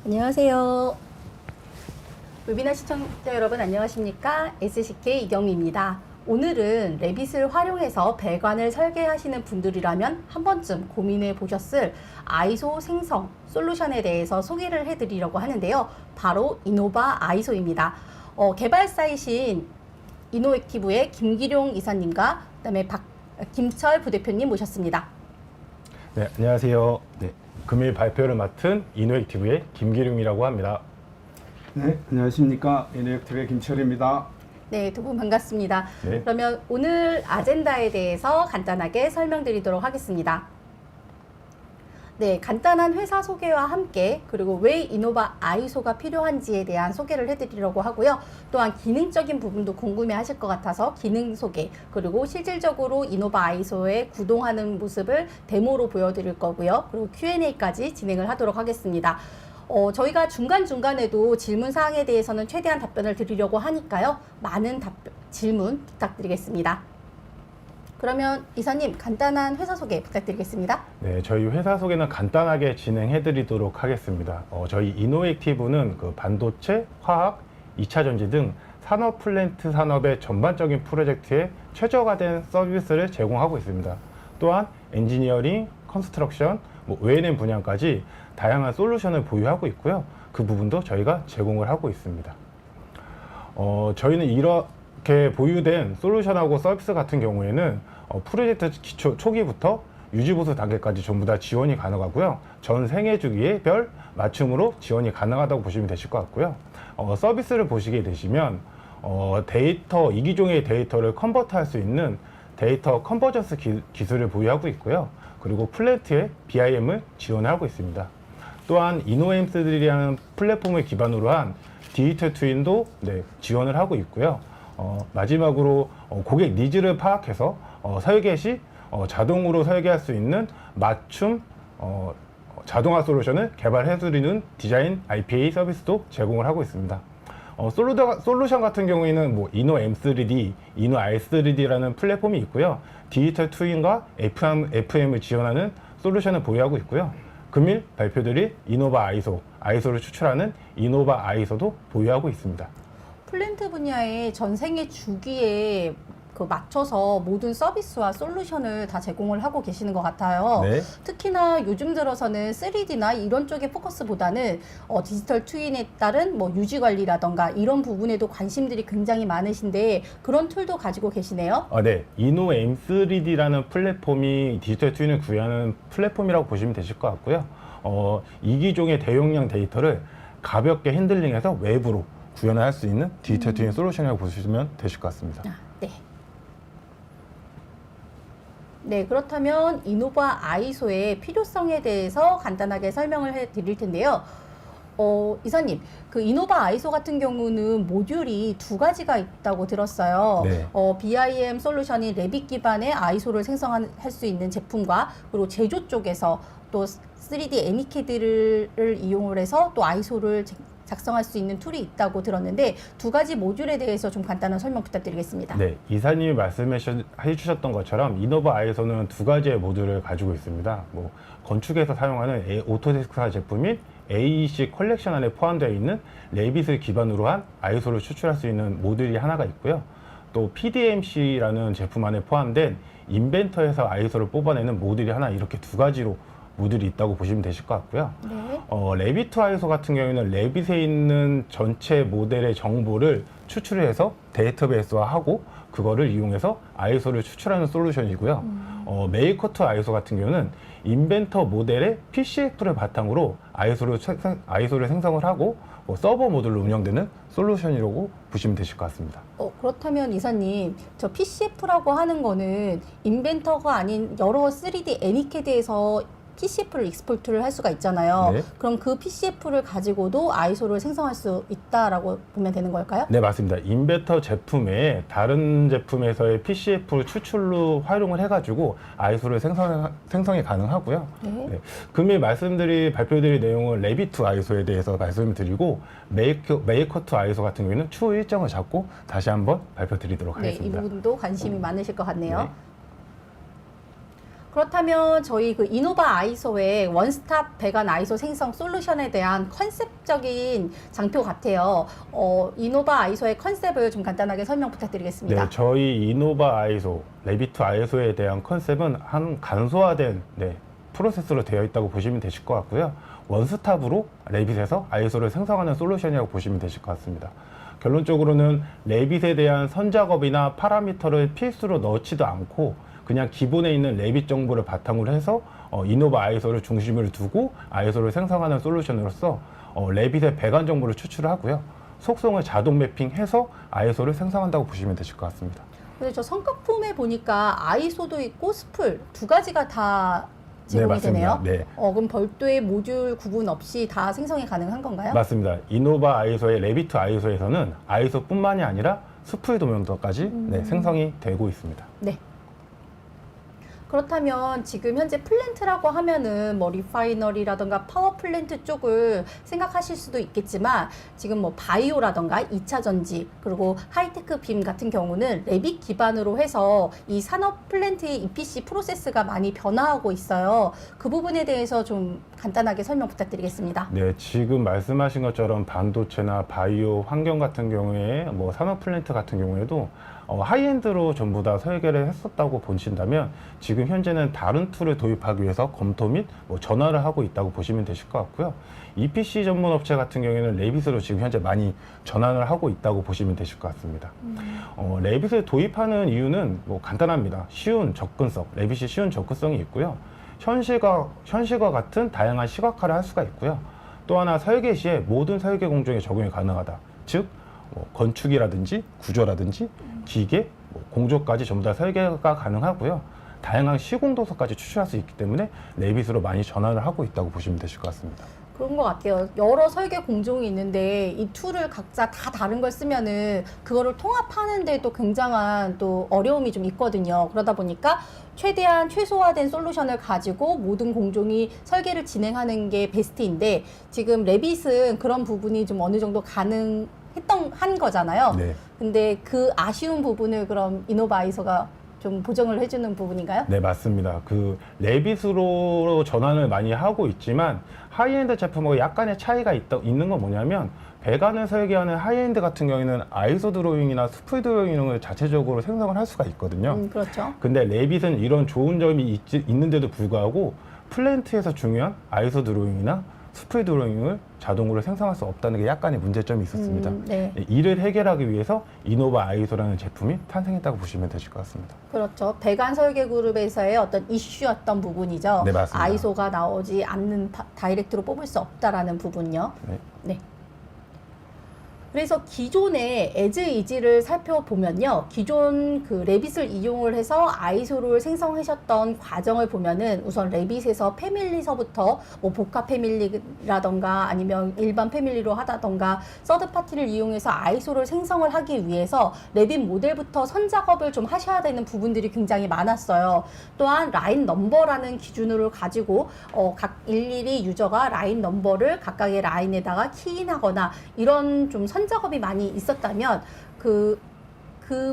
안녕하세요. 웨비나 시청자 여러분 안녕하십니까? SCK 이경미입니다. 오늘은 레빗을 활용해서 배관을 설계하시는 분들이라면 한 번쯤 고민해 보셨을 아이소 생성 솔루션에 대해서 소개를 해드리려고 하는데요. 바로 이노바 아이소입니다. 개발사이신 이노액티브의 김기룡 이사님과 그다음에 김철 부대표님 모셨습니다. 네, 안녕하세요. 네, 금일 발표를 맡은 이노액티브의 김기룡이라고 합니다. 네, 안녕하십니까. 이노액티브의 김철입니다. 네, 두 분 반갑습니다. 네. 그러면 오늘 아젠다에 대해서 간단하게 설명드리도록 하겠습니다. 네, 간단한 회사 소개와 함께 그리고 왜 이노바 아이소가 필요한지에 대한 소개를 해드리려고 하고요. 또한 기능적인 부분도 궁금해 하실 것 같아서 기능 소개 그리고 실질적으로 이노바 아이소에 구동하는 모습을 데모로 보여드릴 거고요. 그리고 Q&A까지 진행을 하도록 하겠습니다. 저희가 중간중간에도 질문 사항에 대해서는 최대한 답변을 드리려고 하니까요. 많은 질문 부탁드리겠습니다. 그러면 이사님 간단한 회사 소개 부탁드리겠습니다. 네, 저희 회사 소개는 간단하게 진행해 드리도록 하겠습니다. 저희 이노액티브는 그 반도체, 화학, 2차 전지 등 산업 플랜트 산업의 전반적인 프로젝트에 최적화된 서비스를 제공하고 있습니다. 또한 엔지니어링, 컨스트럭션, O&M 분야까지 다양한 솔루션을 보유하고 있고요. 그 부분도 저희가 제공을 하고 있습니다. 저희는 이렇게 보유된 솔루션하고 서비스 같은 경우에는 프로젝트 기초 초기부터 유지보수 단계까지 전부 다 지원이 가능하고요. 전 생애 주기별 맞춤으로 지원이 가능하다고 보시면 되실 것 같고요. 서비스를 보시게 되시면 데이터, 이기종의 데이터를 컨버트할 수 있는 데이터 컨버전스 기술을 보유하고 있고요. 그리고 플랜트에 BIM을 지원하고 있습니다. 또한 이노엠스들이라는 플랫폼을 기반으로 한 디지털 트윈도 지원을 하고 있고요. 마지막으로 고객 니즈를 파악해서 설계 시 자동으로 설계할 수 있는 맞춤 자동화 솔루션을 개발해드리는 디자인 IPA 서비스도 제공을 하고 있습니다. 솔루션 같은 경우에는 이노 M3D, 이노 R3D라는 플랫폼이 있고요. 디지털 트윈과 FM을 지원하는 솔루션을 보유하고 있고요. 금일 발표드릴 이노바 아이소를 추출하는 이노바 아이소도 보유하고 있습니다. 플랜트 분야의 전 생애 주기에 맞춰서 모든 서비스와 솔루션을 다 제공을 하고 계시는 것 같아요. 네. 특히나 요즘 들어서는 3D나 이런 쪽의 포커스보다는 디지털 트윈에 따른 유지 관리라던가 이런 부분에도 관심들이 굉장히 많으신데 그런 툴도 가지고 계시네요. 네. 이노 M3D라는 플랫폼이 디지털 트윈을 구현하는 플랫폼이라고 보시면 되실 것 같고요. 이기종의 대용량 데이터를 가볍게 핸들링해서 외부로 구현을 할 수 있는 디지털 트윈 솔루션이라고 보시면 되실 것 같습니다. 네. 네, 그렇다면 이노바 아이소의 필요성에 대해서 간단하게 설명을 해 드릴 텐데요. 이사님, 그 이노바 아이소 같은 경우는 모듈이 두 가지가 있다고 들었어요. 네. BIM 솔루션이 레빗 기반의 아이소를 생성할 수 있는 제품과 그리고 제조 쪽에서 또 3D 애니캐드를 이용을 해서 또 아이소를 작성할 수 있는 툴이 있다고 들었는데 두 가지 모듈에 대해서 좀 간단한 설명 부탁드리겠습니다. 네, 이사님이 말씀해 주셨던 것처럼 이노바 아이소는 두 가지의 모듈을 가지고 있습니다. 건축에서 사용하는 오토데스크사 제품인 AEC 컬렉션 안에 포함되어 있는 레빗을 기반으로 한 아이소를 추출할 수 있는 모듈이 하나가 있고요. 또 PDMC라는 제품 안에 포함된 인벤터에서 아이소를 뽑아내는 모듈이 하나, 이렇게 두 가지로 모듈이 있다고 보시면 되실 것 같고요. 네. 레빗 아이소 같은 경우에는 레빗에 있는 전체 모델의 정보를 추출해서 데이터베이스화하고 그거를 이용해서 아이소를 추출하는 솔루션이고요. 메이커2 아이소 같은 경우는 인벤터 모델의 PCF를 바탕으로 아이소를 생성을 하고 서버 모듈로 운영되는 솔루션이라고 보시면 되실 것 같습니다. 그렇다면 이사님, 저 PCF라고 하는 거는 인벤터가 아닌 여러 3D 애니캐드에서 PCF를 익스포트를 할 수가 있잖아요. 네. 그럼 그 PCF를 가지고도 아이소를 생성할 수 있다라고 보면 되는 걸까요? 네, 맞습니다. 인벤터 제품에 다른 제품에서의 PCF를 추출로 활용을 해가지고 아이소를 생성이 가능하고요. 네. 금일 발표드릴 내용은 레빗2 아이소에 대해서 말씀을 드리고 메이커2 아이소 같은 경우에는 추후 일정을 잡고 다시 한번 발표드리도록 네, 이 하겠습니다. 부분도 관심이 많으실 것 같네요. 네. 그렇다면 저희 그 이노바 아이소의 원스톱 배관 아이소 생성 솔루션에 대한 컨셉적인 장표 같아요. 이노바 아이소의 컨셉을 좀 간단하게 설명 부탁드리겠습니다. 네, 저희 이노바 아이소, 레비트 아이소에 대한 컨셉은 한 간소화된 프로세스로 되어 있다고 보시면 되실 것 같고요. 원스톱으로 레빗에서 아이소를 생성하는 솔루션이라고 보시면 되실 것 같습니다. 결론적으로는 레빗에 대한 선작업이나 파라미터를 필수로 넣지도 않고 그냥 기본에 있는 레빗 정보를 바탕으로 해서 이노바 아이소를 중심으로 두고 아이소를 생성하는 솔루션으로서 레빗의 배관 정보를 추출을 하고요. 속성을 자동 매핑해서 아이소를 생성한다고 보시면 되실 것 같습니다. 근데 저 성과품에 보니까 아이소도 있고 스풀 두 가지가 다 제공이 되네요. 네. 그럼 별도의 모듈 구분 없이 다 생성이 가능한 건가요? 맞습니다. 이노바 아이소의 레비트 아이소에서는 아이소뿐만이 아니라 스풀 도면도까지 생성이 되고 있습니다. 네. 그렇다면 지금 현재 플랜트라고 하면은 뭐 리파이너리라던가 파워 플랜트 쪽을 생각하실 수도 있겠지만 지금 뭐 바이오라던가 2차 전지 그리고 하이테크 빔 같은 경우는 레빗 기반으로 해서 이 산업 플랜트의 EPC 프로세스가 많이 변화하고 있어요. 그 부분에 대해서 좀 간단하게 설명 부탁드리겠습니다. 네, 지금 말씀하신 것처럼 반도체나 바이오 환경 같은 경우에 뭐 산업 플랜트 같은 경우에도 하이엔드로 전부 다 설계를 했었다고 보신다면 지금 현재는 다른 툴을 도입하기 위해서 검토 및 전화를 하고 있다고 보시면 되실 것 같고요. EPC 전문 업체 같은 경우에는 레빗으로 지금 현재 많이 전환을 하고 있다고 보시면 되실 것 같습니다. 레빗을 도입하는 이유는 간단합니다. 쉬운 접근성, 레빗이 쉬운 접근성이 있고요. 현실과 같은 다양한 시각화를 할 수가 있고요. 또 하나 설계 시에 모든 설계 공정에 적용이 가능하다. 즉 건축이라든지 구조라든지 기계, 공조까지 전부 다 설계가 가능하고요. 다양한 시공도서까지 추출할 수 있기 때문에 레빗으로 많이 전환을 하고 있다고 보시면 되실 것 같습니다. 그런 것 같아요. 여러 설계 공정이 있는데 이 툴을 각자 다 다른 걸 쓰면은 그거를 통합하는데도 굉장한 또 어려움이 좀 있거든요. 그러다 보니까 최대한 최소화된 솔루션을 가지고 모든 공정이 설계를 진행하는 게 베스트인데 지금 레빗은 그런 부분이 좀 어느 정도 한 거잖아요. 네. 근데 그 아쉬운 부분을 그럼 이노바 아이소가 좀 보정을 해주는 부분인가요? 네, 맞습니다. 그 레빗으로 전환을 많이 하고 있지만 하이엔드 제품하고 약간의 차이가 있는 건 뭐냐면 배관을 설계하는 하이엔드 같은 경우에는 아이소 드로잉이나 스풀 드로잉을 자체적으로 생성을 할 수가 있거든요. 그렇죠. 근데 레빗은 이런 좋은 점이 있는데도 불구하고 플랜트에서 중요한 아이소 드로잉이나 스풀 드로잉을 자동으로 생성할 수 없다는 게 약간의 문제점이 있었습니다. 네. 이를 해결하기 위해서 이노바 아이소라는 제품이 탄생했다고 보시면 되실 것 같습니다. 그렇죠. 배관 설계 그룹에서의 어떤 이슈였던 부분이죠. 네, 맞습니다. 아이소가 나오지 않는 다이렉트로 뽑을 수 없다라는 부분요. 네. 네. 그래서 기존의 에즈이지를 살펴보면요. 기존 그 레빗을 이용을 해서 아이소를 생성하셨던 과정을 보면은 우선 레빗에서 패밀리서부터 뭐 복합 패밀리라던가 아니면 일반 패밀리로 하다던가 서드 파티를 이용해서 아이소를 생성을 하기 위해서 레빗 모델부터 선작업을 좀 하셔야 되는 부분들이 굉장히 많았어요. 또한 라인 넘버라는 기준으로 가지고 각 일일이 유저가 라인 넘버를 각각의 라인에다가 키인하거나 이런 좀 선작업이 많이 있었다면 그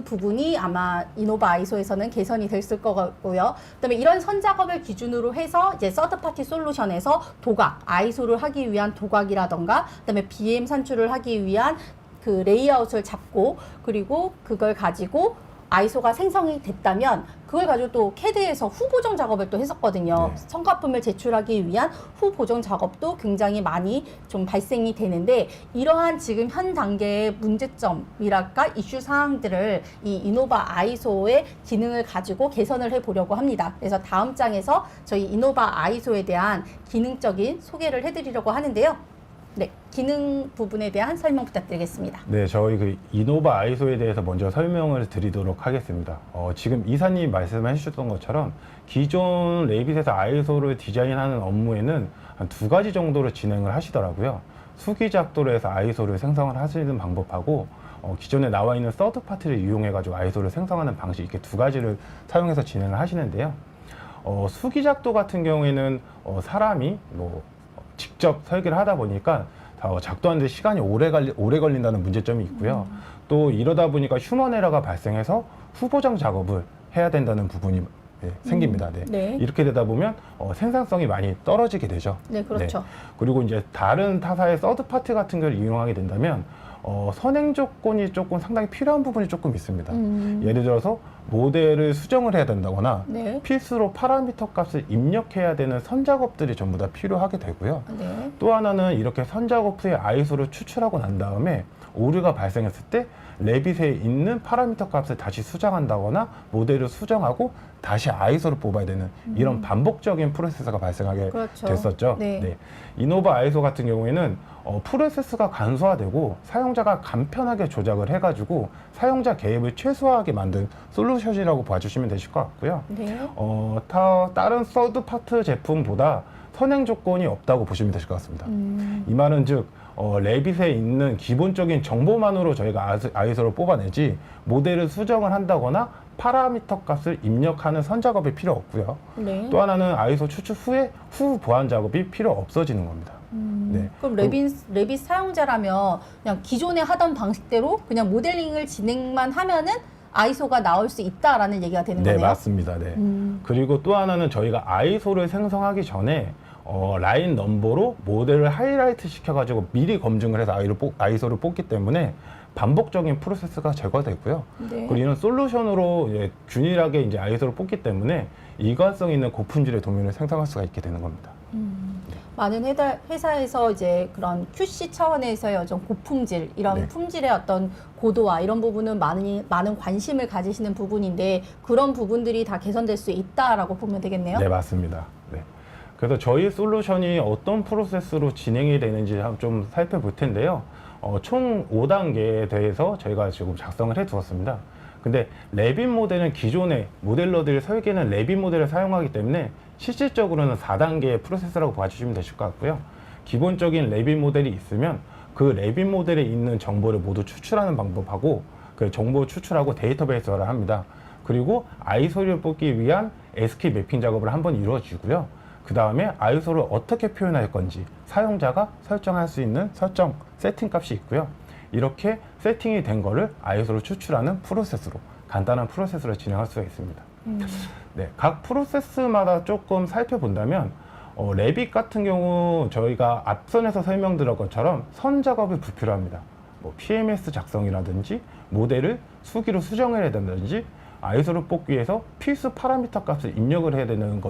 부분이 아마 이노바 아이소에서는 개선이 됐을 것 같고요. 그다음에 이런 선작업을 기준으로 해서 이제 서드파티 솔루션에서 도각, 아이소를 하기 위한 도각이라던가 그다음에 BM 산출을 하기 위한 그 레이아웃을 잡고 그리고 그걸 가지고 아이소가 생성이 됐다면 그걸 가지고 또 캐드에서 후보정 작업을 또 했었거든요. 네. 성과품을 제출하기 위한 후보정 작업도 굉장히 많이 좀 발생이 되는데 이러한 지금 현 단계의 문제점이랄까 이슈 사항들을 이 이노바 아이소의 기능을 가지고 개선을 해보려고 합니다. 그래서 다음 장에서 저희 이노바 아이소에 대한 기능적인 소개를 해드리려고 하는데요. 네, 기능 부분에 대한 설명 부탁드리겠습니다. 네, 저희 그 이노바 아이소에 대해서 먼저 설명을 드리도록 하겠습니다. 지금 이사님 말씀해 주셨던 것처럼 기존 레빗에서 아이소를 디자인하는 업무에는 한 2가지 정도로 진행을 하시더라고요. 수기작도로 해서 아이소를 생성을 하시는 방법하고 기존에 나와 있는 서드 파티를 이용해 가지고 아이소를 생성하는 방식 이렇게 2가지를 사용해서 진행을 하시는데요. 수기작도 같은 경우에는 사람이 직접 설계를 하다 보니까 작동하는데 시간이 오래 걸린다는 문제점이 있고요. 또 이러다 보니까 휴먼 에러가 발생해서 후보정 작업을 해야 된다는 부분이 생깁니다. 네. 네. 이렇게 되다 보면 생산성이 많이 떨어지게 되죠. 네, 그렇죠. 그리고 이제 다른 타사의 서드 파티 같은 걸 이용하게 된다면 선행 조건이 조금 상당히 필요한 부분이 조금 있습니다. 예를 들어서 모델을 수정을 해야 된다거나 네. 필수로 파라미터 값을 입력해야 되는 선작업들이 전부 다 필요하게 되고요. 네. 또 하나는 이렇게 선작업 후에 아이소를 추출하고 난 다음에 오류가 발생했을 때 레빗에 있는 파라미터 값을 다시 수정한다거나 모델을 수정하고 다시 아이소를 뽑아야 되는 이런 반복적인 프로세스가 발생하게 그렇죠. 됐었죠. 네. 이노바 아이소 같은 경우에는 프로세스가 간소화되고 사용자가 간편하게 조작을 해가지고 사용자 개입을 최소화하게 만든 솔루션이라고 봐주시면 되실 것 같고요. 네. 다른 서드 파트 제품보다 선행 조건이 없다고 보시면 되실 것 같습니다. 이 말은 즉 레빗에 있는 기본적인 정보만으로 저희가 아이소를 뽑아내지 모델을 수정을 한다거나 파라미터 값을 입력하는 선작업이 필요 없고요. 네. 또 하나는 아이소 추출 후에 후 보완 작업이 필요 없어지는 겁니다. 네. 그럼 레빗 사용자라면 그냥 기존에 하던 방식대로 그냥 모델링을 진행만 하면은 아이소가 나올 수 있다라는 얘기가 되는 네, 거네요. 맞습니다. 네. 그리고 또 하나는 저희가 아이소를 생성하기 전에 라인 넘버로 모델을 하이라이트 시켜가지고 미리 검증을 해서 아이소를 뽑기 때문에 반복적인 프로세스가 제거되고요. 네. 그리고 이런 솔루션으로 이제 균일하게 이제 아이소를 뽑기 때문에 일관성 있는 고품질의 도면을 생성할 수가 있게 되는 겁니다. 많은 회사에서 이제 그런 QC 차원에서의 어떤 고품질, 이런 네. 품질의 어떤 고도화 이런 부분은 많은 관심을 가지시는 부분인데 그런 부분들이 다 개선될 수 있다라고 보면 되겠네요. 네, 맞습니다. 네. 그래서 저희 솔루션이 어떤 프로세스로 진행이 되는지 좀 살펴볼 텐데요. 총 5단계에 대해서 저희가 지금 작성을 해 두었습니다. 근데 레빗 모델은 기존의 모델러들이 설계는 레빗 모델을 사용하기 때문에 실질적으로는 4단계의 프로세스라고 봐주시면 되실 것 같고요. 기본적인 레빗 모델이 있으면 그 레빗 모델에 있는 정보를 모두 추출하는 방법하고 그 정보 추출하고 데이터베이스화를 합니다. 그리고 아이소를 뽑기 위한 SK 매핑 작업을 한번 이루어지고요. 그 다음에 아이소를 어떻게 표현할 건지 사용자가 설정할 수 있는 설정 세팅 값이 있고요. 이렇게 세팅이 된 거를 아이소로 추출하는 프로세스로 간단한 프로세스를 진행할 수가 있습니다. 네, 각 프로세스마다 조금 살펴본다면 레빗 같은 경우 저희가 앞선에서 설명드린 것처럼 선 작업이 불필요합니다. 뭐 PMS 작성이라든지 모델을 수기로 수정해야 된다든지 아이소를 뽑기 위해서 필수 파라미터 값을 입력을 해야 되는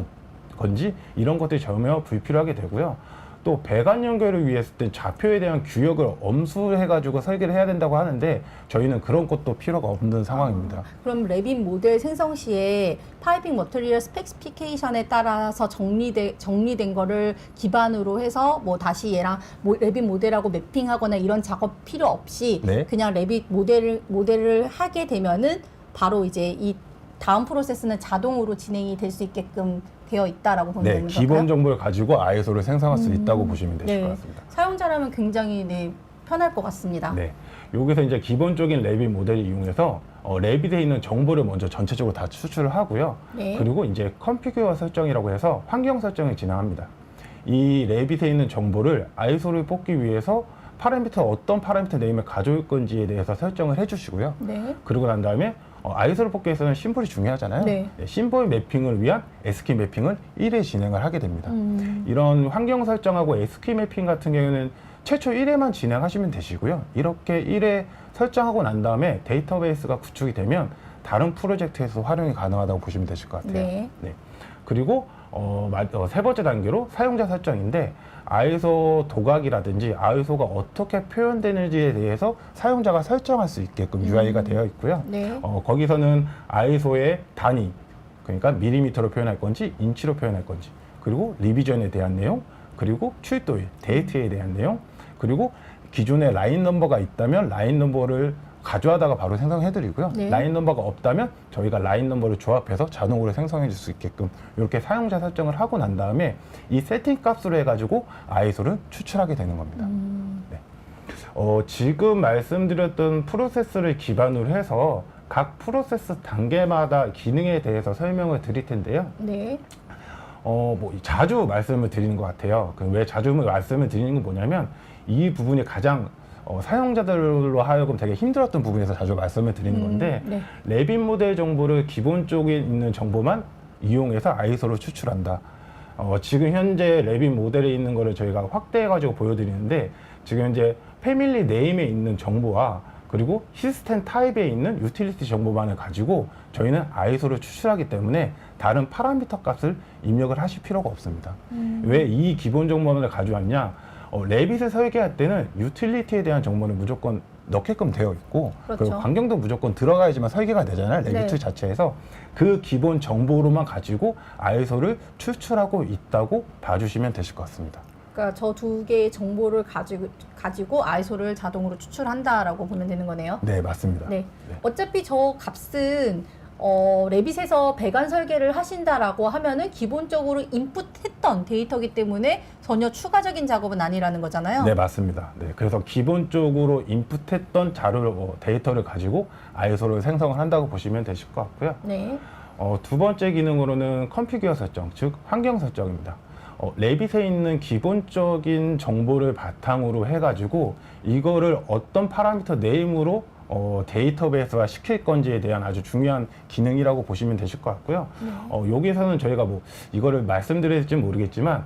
건지 이런 것들이 전혀 불필요하게 되고요. 또 배관 연결을 위해서 좌표에 대한 규격을 엄수해가지고 설계를 해야 된다고 하는데 저희는 그런 것도 필요가 없는 상황입니다. 그럼 레빗 모델 생성 시에 파이핑 머티리얼 스펙시피케이션에 따라서 정리된 거를 기반으로 해서 뭐 다시 얘랑 레빗 모델하고 매핑하거나 이런 작업 필요 없이 네. 그냥 레빗 모델을 하게 되면은 바로 이제 이 다음 프로세스는 자동으로 진행이 될 수 있게끔 되어 있다라고 보면 네, 되는 기본 걸까요? 정보를 가지고 아이소를 생성할 수 있다고 보시면 되실 것 같습니다. 사용자라면 굉장히 편할 것 같습니다. 네, 여기서 이제 기본적인 레빗 모델을 이용해서 레빗에 있는 정보를 먼저 전체적으로 다 추출을 하고요. 네. 그리고 이제 컨피규어 설정이라고 해서 환경 설정을 진행합니다. 이 레빗에 있는 정보를 아이소를 뽑기 위해서 어떤 파라미터 네임을 가져올 건지에 대해서 설정을 해주시고요. 네. 그러고 난 다음에 아이소를 뽑기 위해서는 심볼이 중요하잖아요. 네. 심볼 매핑을 위한 SK 매핑을 1회 진행을 하게 됩니다. 이런 환경 설정하고 SK 매핑 같은 경우에는 최초 1회만 진행하시면 되시고요. 이렇게 1회 설정하고 난 다음에 데이터베이스가 구축이 되면 다른 프로젝트에서 활용이 가능하다고 보시면 되실 것 같아요. 네. 그리고 세 번째 단계로 사용자 설정인데 아이소 도각이라든지 아이소가 어떻게 표현되는지에 대해서 사용자가 설정할 수 있게끔 UI가 되어 있고요. 네. 거기서는 아이소의 단위, 그러니까 밀리미터로 표현할 건지 인치로 표현할 건지, 그리고 리비전에 대한 내용, 그리고 출도일, 데이트에 대한 내용, 그리고 기존에 라인 넘버가 있다면 라인 넘버를 가져다가 바로 생성해드리고요. 네. 라인 넘버가 없다면 저희가 라인 넘버를 조합해서 자동으로 생성해 줄 수 있게끔 이렇게 사용자 설정을 하고 난 다음에 이 세팅 값으로 해가지고 아이소를 추출하게 되는 겁니다. 네. 지금 말씀드렸던 프로세스를 기반으로 해서 각 프로세스 단계마다 기능에 대해서 설명을 드릴 텐데요. 네. 자주 말씀을 드리는 것 같아요. 왜 자주 말씀을 드리는 건 뭐냐면 이 부분이 가장 사용자들로 하여금 되게 힘들었던 부분에서 자주 말씀을 드리는 건데 네. 레빗 모델 정보를 기본적인 있는 정보만 이용해서 아이소를 추출한다. 지금 현재 랩인 모델에 있는 거를 저희가 확대해가지고 보여드리는데, 지금 현재 패밀리 네임에 있는 정보와 그리고 시스템 타입에 있는 유틸리티 정보만을 가지고 저희는 아이소를 추출하기 때문에 다른 파라미터 값을 입력을 하실 필요가 없습니다. 왜 이 기본 정보만을 가져왔냐? 레빗을 설계할 때는 유틸리티에 대한 정보는 무조건 넣게끔 되어 있고, 그렇죠. 그리고 환경도 무조건 들어가야지만 설계가 되잖아요. 레빗 네. 자체에서. 그 기본 정보로만 가지고 아이소를 추출하고 있다고 봐주시면 되실 것 같습니다. 그러니까 저 두 개의 정보를 가지고 아이소를 자동으로 추출한다라고 보면 되는 거네요. 네, 맞습니다. 네. 어차피 저 값은 레빗에서 배관 설계를 하신다라고 하면은 기본적으로 인풋했던 데이터이기 때문에 전혀 추가적인 작업은 아니라는 거잖아요. 네, 맞습니다. 네, 그래서 기본적으로 인풋했던 자료를 데이터를 가지고 아이소를 생성을 한다고 보시면 되실 것 같고요. 네. 두 번째 기능으로는 컨피규어 설정, 즉 환경 설정입니다. 레빗에 있는 기본적인 정보를 바탕으로 해가지고 이거를 어떤 파라미터 네임으로 데이터베이스화 시킬 건지에 대한 아주 중요한 기능이라고 보시면 되실 것 같고요. 여기서는 저희가 뭐 이거를 말씀드릴지 모르겠지만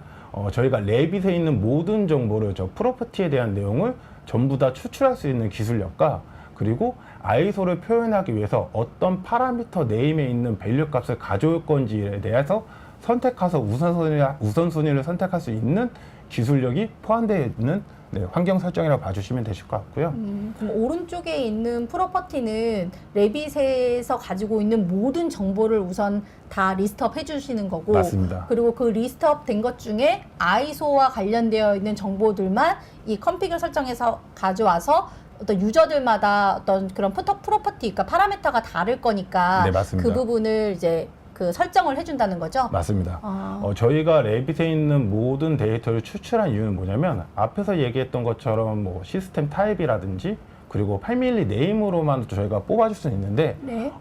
저희가 레빗에 있는 모든 정보를 저 프로퍼티에 대한 내용을 전부 다 추출할 수 있는 기술력과, 그리고 아이소를 표현하기 위해서 어떤 파라미터 네임에 있는 밸류 값을 가져올 건지에 대해서 선택해서 우선순위를 선택할 수 있는 기술력이 포함되어 있는 환경 설정이라고 봐주시면 되실 것 같고요. 그럼 오른쪽에 있는 프로퍼티는 레빗에서 가지고 있는 모든 정보를 우선 다 리스트업 해주시는 거고, 맞습니다. 그리고 그 리스트업 된 것 중에 아이소와 관련되어 있는 정보들만 이 컨피규어 설정에서 가져와서 어떤 유저들마다 어떤 그런 프로퍼티, 그러니까 파라미터가 다를 거니까 네, 맞습니다. 그 부분을 이제 그 설정을 해준다는 거죠. 맞습니다. 아. 저희가 레빗에 있는 모든 데이터를 추출한 이유는 뭐냐면, 앞에서 얘기했던 것처럼 뭐 시스템 타입이라든지 그리고 패밀리 네임으로만 저희가 뽑아줄 수는 있는데, 네.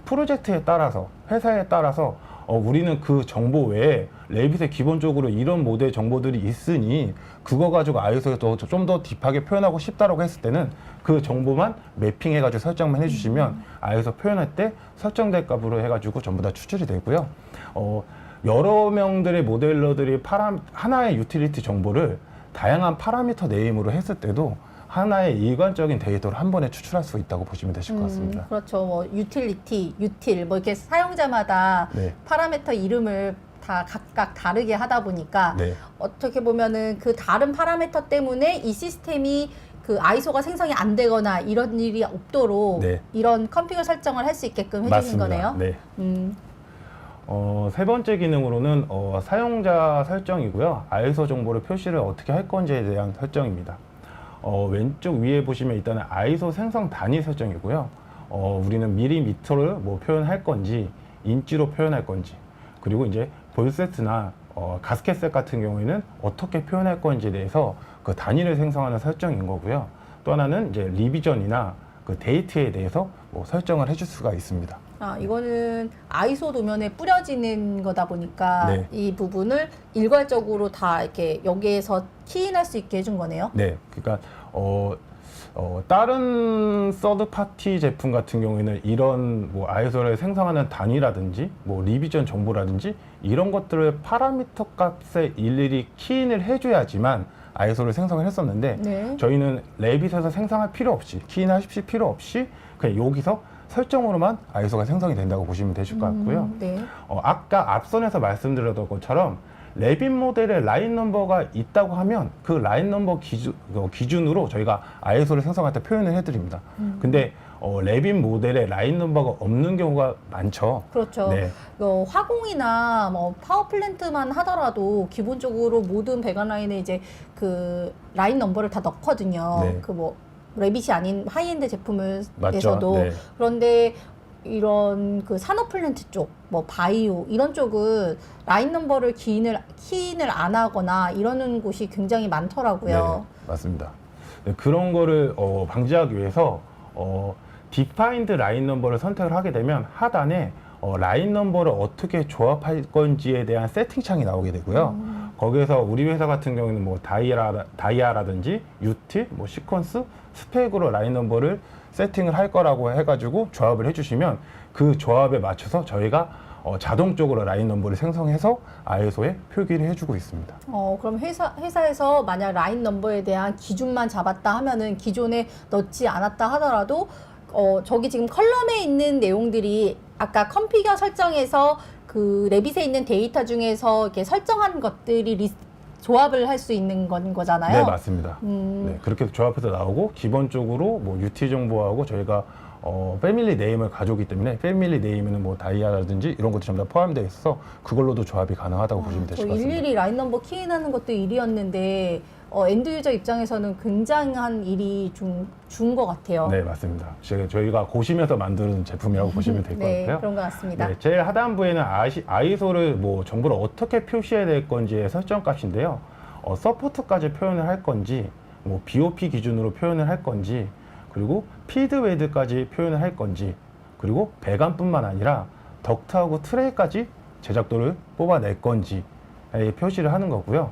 프로젝트에 따라서, 회사에 따라서 우리는 그 정보 외에 레빗에 기본적으로 이런 모델 정보들이 있으니 그거 가지고 아이소에 좀 더 딥하게 표현하고 싶다라고 했을 때는 그 정보만 매핑해가지고 설정만 해주시면 아이소 표현할 때 설정될 값으로 해가지고 전부 다 추출이 되고요. 여러 명들의 모델러들이 하나의 유틸리티 정보를 다양한 파라미터 네임으로 했을 때도 하나의 일관적인 데이터를 한 번에 추출할 수 있다고 보시면 되실 것 같습니다. 그렇죠. 뭐 유틸리티, 유틸 뭐 이렇게 사용자마다 네. 파라미터 이름을 다 각각 다르게 하다 보니까 네. 어떻게 보면은 그 다른 파라미터 때문에 이 시스템이 그 아이소가 생성이 안 되거나 이런 일이 없도록 네. 이런 컨피규어 설정을 할 수 있게끔 해주신 맞습니다. 거네요. 네. 음, 세 번째 기능으로는 사용자 설정이고요. 아이소 정보를 표시를 어떻게 할 건지에 대한 설정입니다. 왼쪽 위에 보시면 일단은 아이소 생성 단위 설정이고요. 우리는 밀리미터를 뭐 표현할 건지, 인치로 표현할 건지, 그리고 이제 볼셋이나 가스켓셋 같은 경우에는 어떻게 표현할 건지에 대해서 그 단위를 생성하는 설정인 거고요. 또 하나는 이제 리비전이나 그 데이트에 대해서 뭐 설정을 해줄 수가 있습니다. 이거는 아이소 도면에 뿌려지는 거다 보니까 네. 이 부분을 일괄적으로 다 이렇게 여기에서 키인할 수 있게 해준 거네요. 네, 그러니까 다른 서드 파티 제품 같은 경우에는 이런 뭐 아이소를 생성하는 단위라든지 뭐 리비전 정보라든지 이런 것들을 파라미터 값에 일일이 키인을 해줘야지만 아이소를 생성을 했었는데, 네. 저희는 레빗에서 생성할 필요 없이, 키인하실 필요 없이 그냥 여기서 설정으로만 아이소가 생성이 된다고 보시면 되실 것 같고요. 네. 아까 앞선에서 말씀드렸던 것처럼 레빗 모델에 라인 넘버가 있다고 하면 그 라인 넘버 기준으로 저희가 아이소를 생성할 때 표현을 해드립니다. 근데 레빗 모델에 라인 넘버가 없는 경우가 많죠. 그렇죠. 네. 화공이나 뭐 파워 플랜트만 하더라도 기본적으로 모든 배관 라인에 이제 그 라인 넘버를 다 넣거든요. 네. 그 뭐 레빗이 아닌 하이엔드 제품에서도. 맞죠. 네. 그런데 이런 그 산업 플랜트 쪽, 뭐 바이오 이런 쪽은 라인 넘버를 키인을 안 하거나 이러는 곳이 굉장히 많더라고요. 네, 맞습니다. 네, 그런 거를 방지하기 위해서 디파인드 라인 넘버를 선택을 하게 되면 하단에 라인 넘버를 어떻게 조합할 건지에 대한 세팅 창이 나오게 되고요. 거기에서 우리 회사 같은 경우는 뭐 다이아라든지 유틸, 뭐 시퀀스, 스펙으로 라인 넘버를 세팅을 할 거라고 해가지고 조합을 해주시면 그 조합에 맞춰서 저희가 자동적으로 라인 넘버를 생성해서 ISO에 표기를 해주고 있습니다. 그럼 회사에서 만약 라인 넘버에 대한 기준만 잡았다 하면은 기존에 넣지 않았다 하더라도 저기 지금 컬럼에 있는 내용들이 아까 컨피겨 설정에서 그 레빗에 있는 데이터 중에서 이렇게 설정한 것들이 조합을 할 수 있는 건 거잖아요. 네, 맞습니다. 네, 그렇게 조합해서 나오고 기본적으로 뭐 UT 정보하고 저희가 패밀리 네임을 가져오기 때문에 패밀리 네임에는 뭐 다이아라든지 이런 것도 전부 다 포함되어 있어서 그걸로도 조합이 가능하다고 보시면 되실 것 같습니다. 일일이 라인 넘버 키인하는 것도 일이었는데 엔드 유저 입장에서는 굉장한 일이 준 것 같아요. 네, 맞습니다. 저희가 고심해서 만드는 제품이라고 보시면 될 것 네, 같고요. 그런 것 같습니다. 네, 제일 하단부에는 ISO를 뭐 정보를 어떻게 표시해야 될 건지의 설정 값인데요. 서포트까지 표현을 할 건지, 뭐 BOP 기준으로 표현을 할 건지, 그리고 피드웨이드까지 표현을 할 건지, 그리고 배관뿐만 아니라 덕트하고 트레이까지 제작도를 뽑아낼 건지 표시를 하는 거고요.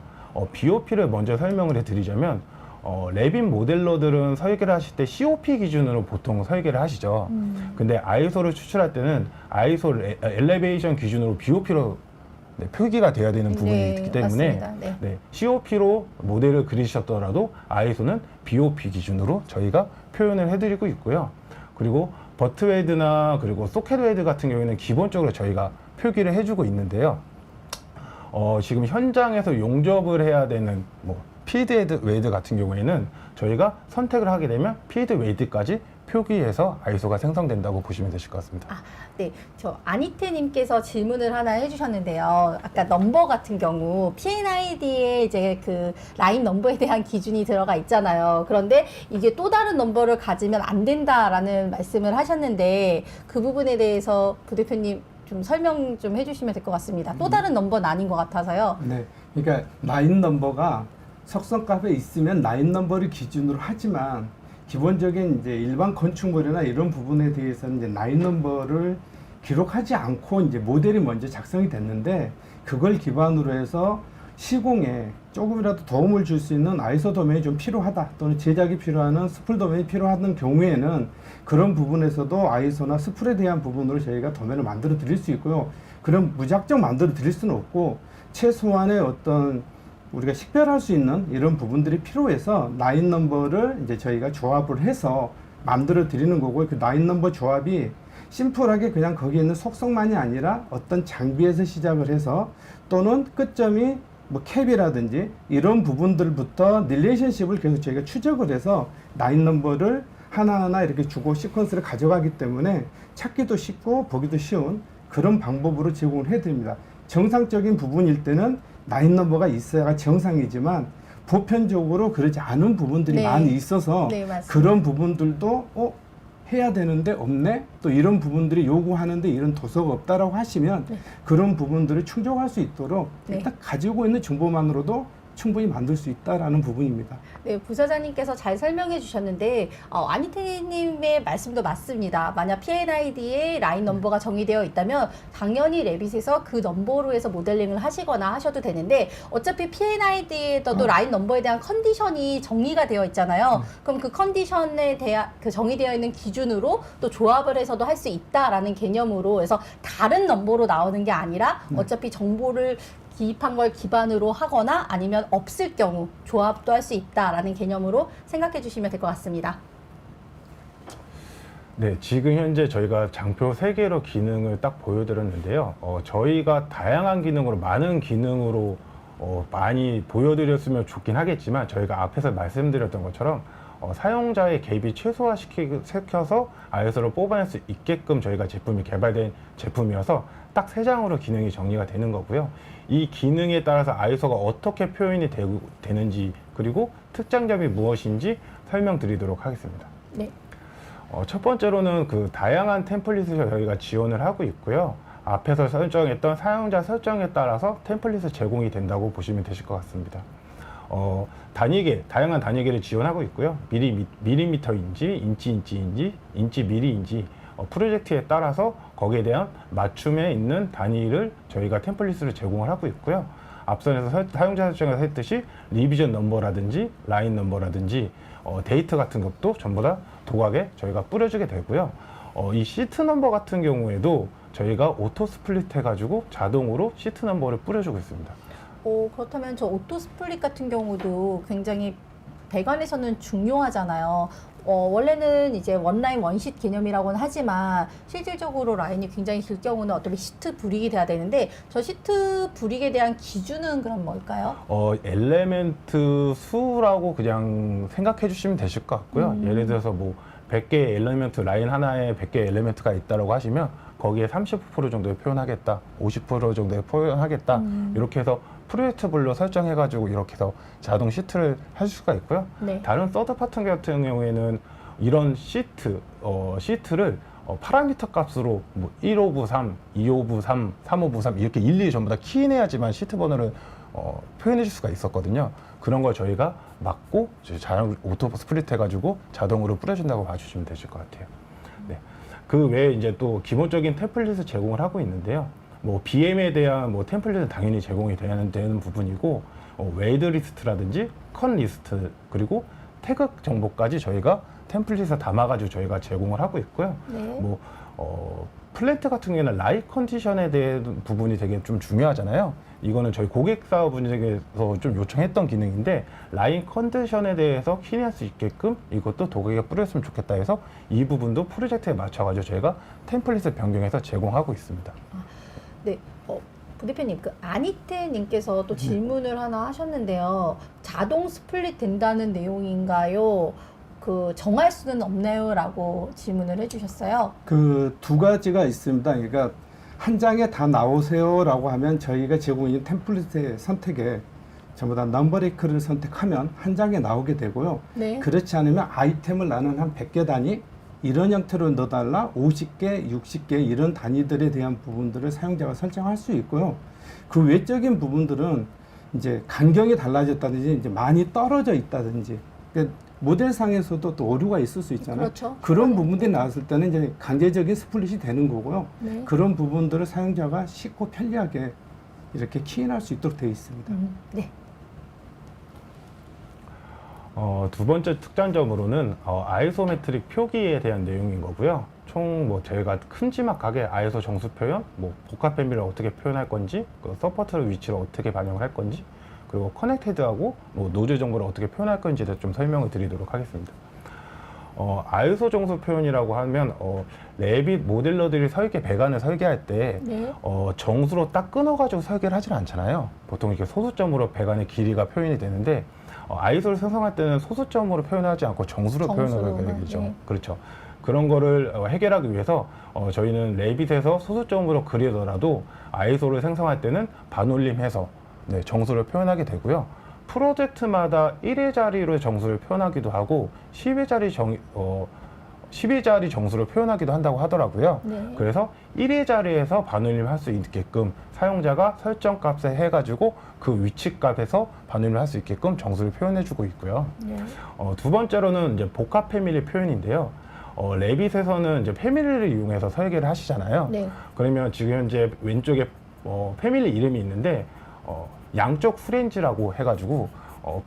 BOP를 먼저 설명을 해드리자면 레빗 모델러들은 설계를 하실 때 COP 기준으로 보통 설계를 하시죠. 근데 ISO를 추출할 때는 ISO 엘리베이션 기준으로 BOP로 표기가 돼야 되는 부분이 네, 있기 때문에 맞습니다. 네. COP로 모델을 그리셨더라도 ISO는 BOP 기준으로 저희가 표현을 해드리고 있고요. 그리고 버트웨이드나 그리고 소켓웨이드 같은 경우에는 기본적으로 저희가 표기를 해주고 있는데요. 지금 현장에서 용접을 해야 되는 뭐 피드웨이드 같은 경우에는 저희가 선택을 하게 되면 피드웨이드까지 표기해서 ISO가 생성된다고 보시면 되실 것 같습니다. 네, 저 아니테님께서 질문을 하나 해주셨는데요. 아까 넘버 같은 경우 P&ID에 이제 그 라인 넘버에 대한 기준이 들어가 있잖아요. 그런데 이게 또 다른 넘버를 가지면 안 된다라는 말씀을 하셨는데 그 부분에 대해서 부대표님 좀 설명 좀 해주시면 될 것 같습니다. 또 다른 넘버는 아닌 것 같아서요. 네, 그러니까 라인 넘버가 속성값에 있으면 라인 넘버를 기준으로 하지만 기본적인 이제 일반 건축물이나 이런 부분에 대해서는 이제 라인 넘버를 기록하지 않고 이제 모델이 먼저 작성이 됐는데 그걸 기반으로 해서 시공에 조금이라도 도움을 줄 수 있는 ISO 도면이 좀 필요하다 또는 제작이 필요한 스풀 도면이 필요한 경우에는 그런 부분에서도 ISO나 스풀에 대한 부분으로 저희가 도면을 만들어 드릴 수 있고요. 그럼 무작정 만들어 드릴 수는 없고 최소한의 어떤 우리가 식별할 수 있는 이런 부분들이 필요해서 라인 넘버를 이제 저희가 조합을 해서 만들어 드리는 거고요. 그 라인 넘버 조합이 심플하게 그냥 거기에 있는 속성만이 아니라 어떤 장비에서 시작을 해서 또는 끝점이 뭐 캡이라든지 이런 부분들부터 릴레이션십을 계속 저희가 추적을 해서 라인 넘버를 하나하나 이렇게 주고 시퀀스를 가져가기 때문에 찾기도 쉽고 보기도 쉬운 그런 방법으로 제공을 해드립니다. 정상적인 부분일 때는 라인 넘버가 있어야 정상이지만 보편적으로 그러지 않은 부분들이 네. 많이 있어서 네, 맞습니다. 그런 부분들도 해야 되는데 없네? 또 이런 부분들이 요구하는데 이런 도서가 없다라고 하시면 네. 그런 부분들을 충족할 수 있도록 네. 일단 가지고 있는 정보만으로도 충분히 만들 수 있다라는 부분입니다. 네, 부사장님께서 잘 설명해 주셨는데 아니테님의 말씀도 맞습니다. 만약 P&ID에 라인 넘버가 정의되어 있다면 당연히 레빗에서 그 넘버로 해서 모델링을 하시거나 하셔도 되는데 어차피 P&ID에도 라인 넘버에 대한 컨디션이 정의가 되어 있잖아요. 그럼 그 컨디션에 대한 그 정의되어 있는 기준으로 또 조합을 해서도 할 수 있다라는 개념으로 해서 다른 넘버로 나오는 게 아니라 어차피 정보를 기입한 걸 기반으로 하거나 아니면 없을 경우 조합도 할 수 있다라는 개념으로 생각해 주시면 될 것 같습니다. 네, 지금 현재 저희가 장표 3개로 기능을 딱 보여드렸는데요. 저희가 다양한 기능으로, 많은 기능으로 많이 보여드렸으면 좋긴 하겠지만 저희가 앞에서 말씀드렸던 것처럼 사용자의 개입이 최소화시켜서 ISO를 뽑아낼 수 있게끔 저희가 제품이 개발된 제품이어서 딱 3장으로 기능이 정리가 되는 거고요. 이 기능에 따라서 ISO가 어떻게 표현이 되는지 그리고 특장점이 무엇인지 설명드리도록 하겠습니다. 네. 첫 번째로는 그 다양한 템플릿을 저희가 지원을 하고 있고요. 앞에서 설정했던 사용자 설정에 따라서 템플릿을 제공이 된다고 보시면 되실 것 같습니다. 단위계, 다양한 단위계를 지원하고 있고요. 밀리미터인지, 인치 미리인지 프로젝트에 따라서 거기에 대한 맞춤에 있는 단위를 저희가 템플릿으로 제공을 하고 있고요. 앞선에서 사용자 설정에서 했듯이 리비전 넘버라든지 라인 넘버라든지 데이트 같은 것도 전부 다 도각에 저희가 뿌려주게 되고요. 이 시트 넘버 같은 경우에도 저희가 오토 스플릿 해가지고 자동으로 시트 넘버를 뿌려주고 있습니다. 그렇다면 저 오토 스플릿 같은 경우도 굉장히 배관에서는 중요하잖아요. 원래는 이제 원라인 원시트 개념이라고는 하지만 실질적으로 라인이 굉장히 길 경우는 어떻게 시트 불이익이 돼야 되는데 저 시트 불이익에 대한 기준은 그럼 뭘까요? 엘리멘트 수라고 그냥 생각해 주시면 되실 것 같고요. 예를 들어서 뭐 100개의 엘리멘트 라인 하나에 100개의 엘리멘트가 있다고 하시면 거기에 30% 정도에 표현하겠다, 50% 정도에 표현하겠다 이렇게 해서 프로젝트별로 설정해가지고 이렇게 해서 자동 시트를 할 수가 있고요. 네. 다른 서드 파트 같은 경우에는 이런 시트를 파라미터 값으로 뭐 1호부 3, 2호부 3, 3호부 3 이렇게 일일이 전부 다 키인해야지만 시트 번호를 표현해 줄 수가 있었거든요. 그런 걸 저희가 막고 자동 오토 스플릿 해가지고 자동으로 뿌려준다고 봐주시면 되실 것 같아요. 네. 그 외에 이제 또 기본적인 템플릿을 제공을 하고 있는데요. 뭐 BM에 대한 뭐 템플릿은 당연히 제공이 되는 부분이고 웨이드 리스트라든지 컷 리스트 그리고 태그 정보까지 저희가 템플릿에 담아가지고 저희가 제공을 하고 있고요. 네. 플랜트 같은 경우에는 라이 컨디션에 대한 부분이 되게 좀 중요하잖아요. 이거는 저희 고객사분에게서 좀 요청했던 기능인데 라인 컨디션에 대해서 키니할 수 있게끔 이것도 도구에 뿌렸으면 좋겠다 해서 이 부분도 프로젝트에 맞춰가지고 저희가 템플릿을 변경해서 제공하고 있습니다. 네, 부 대표님, 그 아니테님께서 또 질문을 하나 하셨는데요. 자동 스플릿 된다는 내용인가요? 그 정할 수는 없나요? 라고 질문을 해주셨어요. 그 두 가지가 있습니다. 그러니까 한 장에 다 나오세요라고 하면 저희가 제공인 템플릿의 선택에 전부 다 넘버레이크를 선택하면 한 장에 나오게 되고요. 네. 그렇지 않으면 아이템을 나는 한 100개 단위 이런 형태로 넣어달라 50개, 60개 이런 단위들에 대한 부분들을 사용자가 설정할 수 있고요. 그 외적인 부분들은 이제 간경이 달라졌다든지 이제 많이 떨어져 있다든지 그러니까 모델상에서도 또 오류가 있을 수 있잖아요. 그렇죠. 그런 부분들이 나왔을 때는 이제 강제적인 스플릿이 되는 거고요. 네. 그런 부분들을 사용자가 쉽고 편리하게 이렇게 키인할 수 있도록 되어 있습니다. 네. 두 번째 특장점으로는 아이소메트릭 표기에 대한 내용인 거고요. 총 뭐 저희가 큼지막하게 아이소 정수 표현, 뭐 복합 패밀리를 어떻게 표현할 건지, 그 서포트 위치를 어떻게 반영을 할 건지, 그리고 커넥티드하고 뭐 노즐 정보를 어떻게 표현할 건지에 대해서 좀 설명을 드리도록 하겠습니다. 아이소 정수 표현이라고 하면 레빗 모델러들이 배관을 설계할 때 네. 정수로 딱 끊어가지고 설계를 하지는 않잖아요. 보통 이렇게 소수점으로 배관의 길이가 표현이 되는데 아이소를 생성할 때는 소수점으로 표현하지 않고 정수로 표현을 하게 되죠. 네. 그렇죠. 그런 거를 해결하기 위해서 저희는 레빗에서 소수점으로 그리더라도 아이소를 생성할 때는 반올림해서 정수를 표현하게 되고요. 프로젝트마다 1회 자리로 정수를 표현하기도 하고 10회 자리 정수를 표현하기도 한다고 하더라고요. 네. 그래서 1회 자리에서 반올림 할 수 있게끔 사용자가 설정 값에 해가지고 그 위치 값에서 반올림 할 수 있게끔 정수를 표현해주고 있고요. 네. 두 번째로는 이제 복합 패밀리 표현인데요. 레빗에서는 이제 패밀리를 이용해서 설계를 하시잖아요. 네. 그러면 지금 현재 왼쪽에 패밀리 이름이 있는데 양쪽 프렌즈라고 해가지고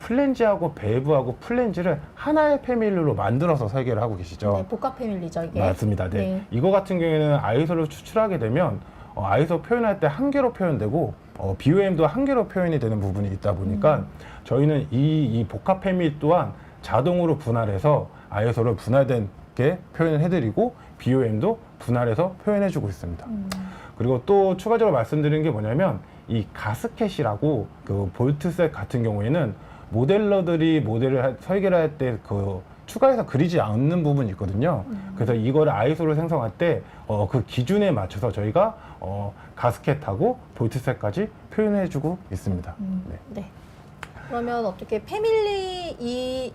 플랜지하고 밸브하고 플랜지를 하나의 패밀리로 만들어서 설계를 하고 계시죠. 네, 복합 패밀리죠, 이게. 맞습니다. 네. 네. 이거 같은 경우에는 아이소를 추출하게 되면 아이소 표현할 때 한 개로 표현되고 BOM도 한 개로 표현이 되는 부분이 있다 보니까 저희는 이 복합 패밀리 또한 자동으로 분할해서 아이소를 분할된 게 표현을 해드리고 BOM도 분할해서 표현해주고 있습니다. 그리고 또 추가적으로 말씀드리는 게 뭐냐면 이 가스켓이라고 그 볼트셋 같은 경우에는 모델러들이 모델을 설계를 할 때 그 추가해서 그리지 않는 부분이 있거든요. 그래서 이거를 아이소를 생성할 때 그 기준에 맞춰서 저희가 가스켓하고 볼트셋까지 표현해주고 있습니다. 네. 네. 그러면 어떻게 패밀리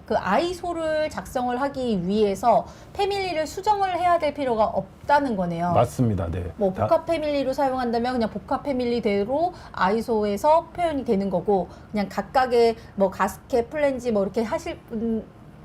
그 아이소를 작성을 하기 위해서 패밀리를 수정을 해야 될 필요가 없다는 거네요. 맞습니다. 네. 뭐 복합 패밀리로 사용한다면 그냥 복합 패밀리대로 아이소에서 표현이 되는 거고 그냥 각각의 뭐 가스켓, 플랜지 뭐 이렇게 하실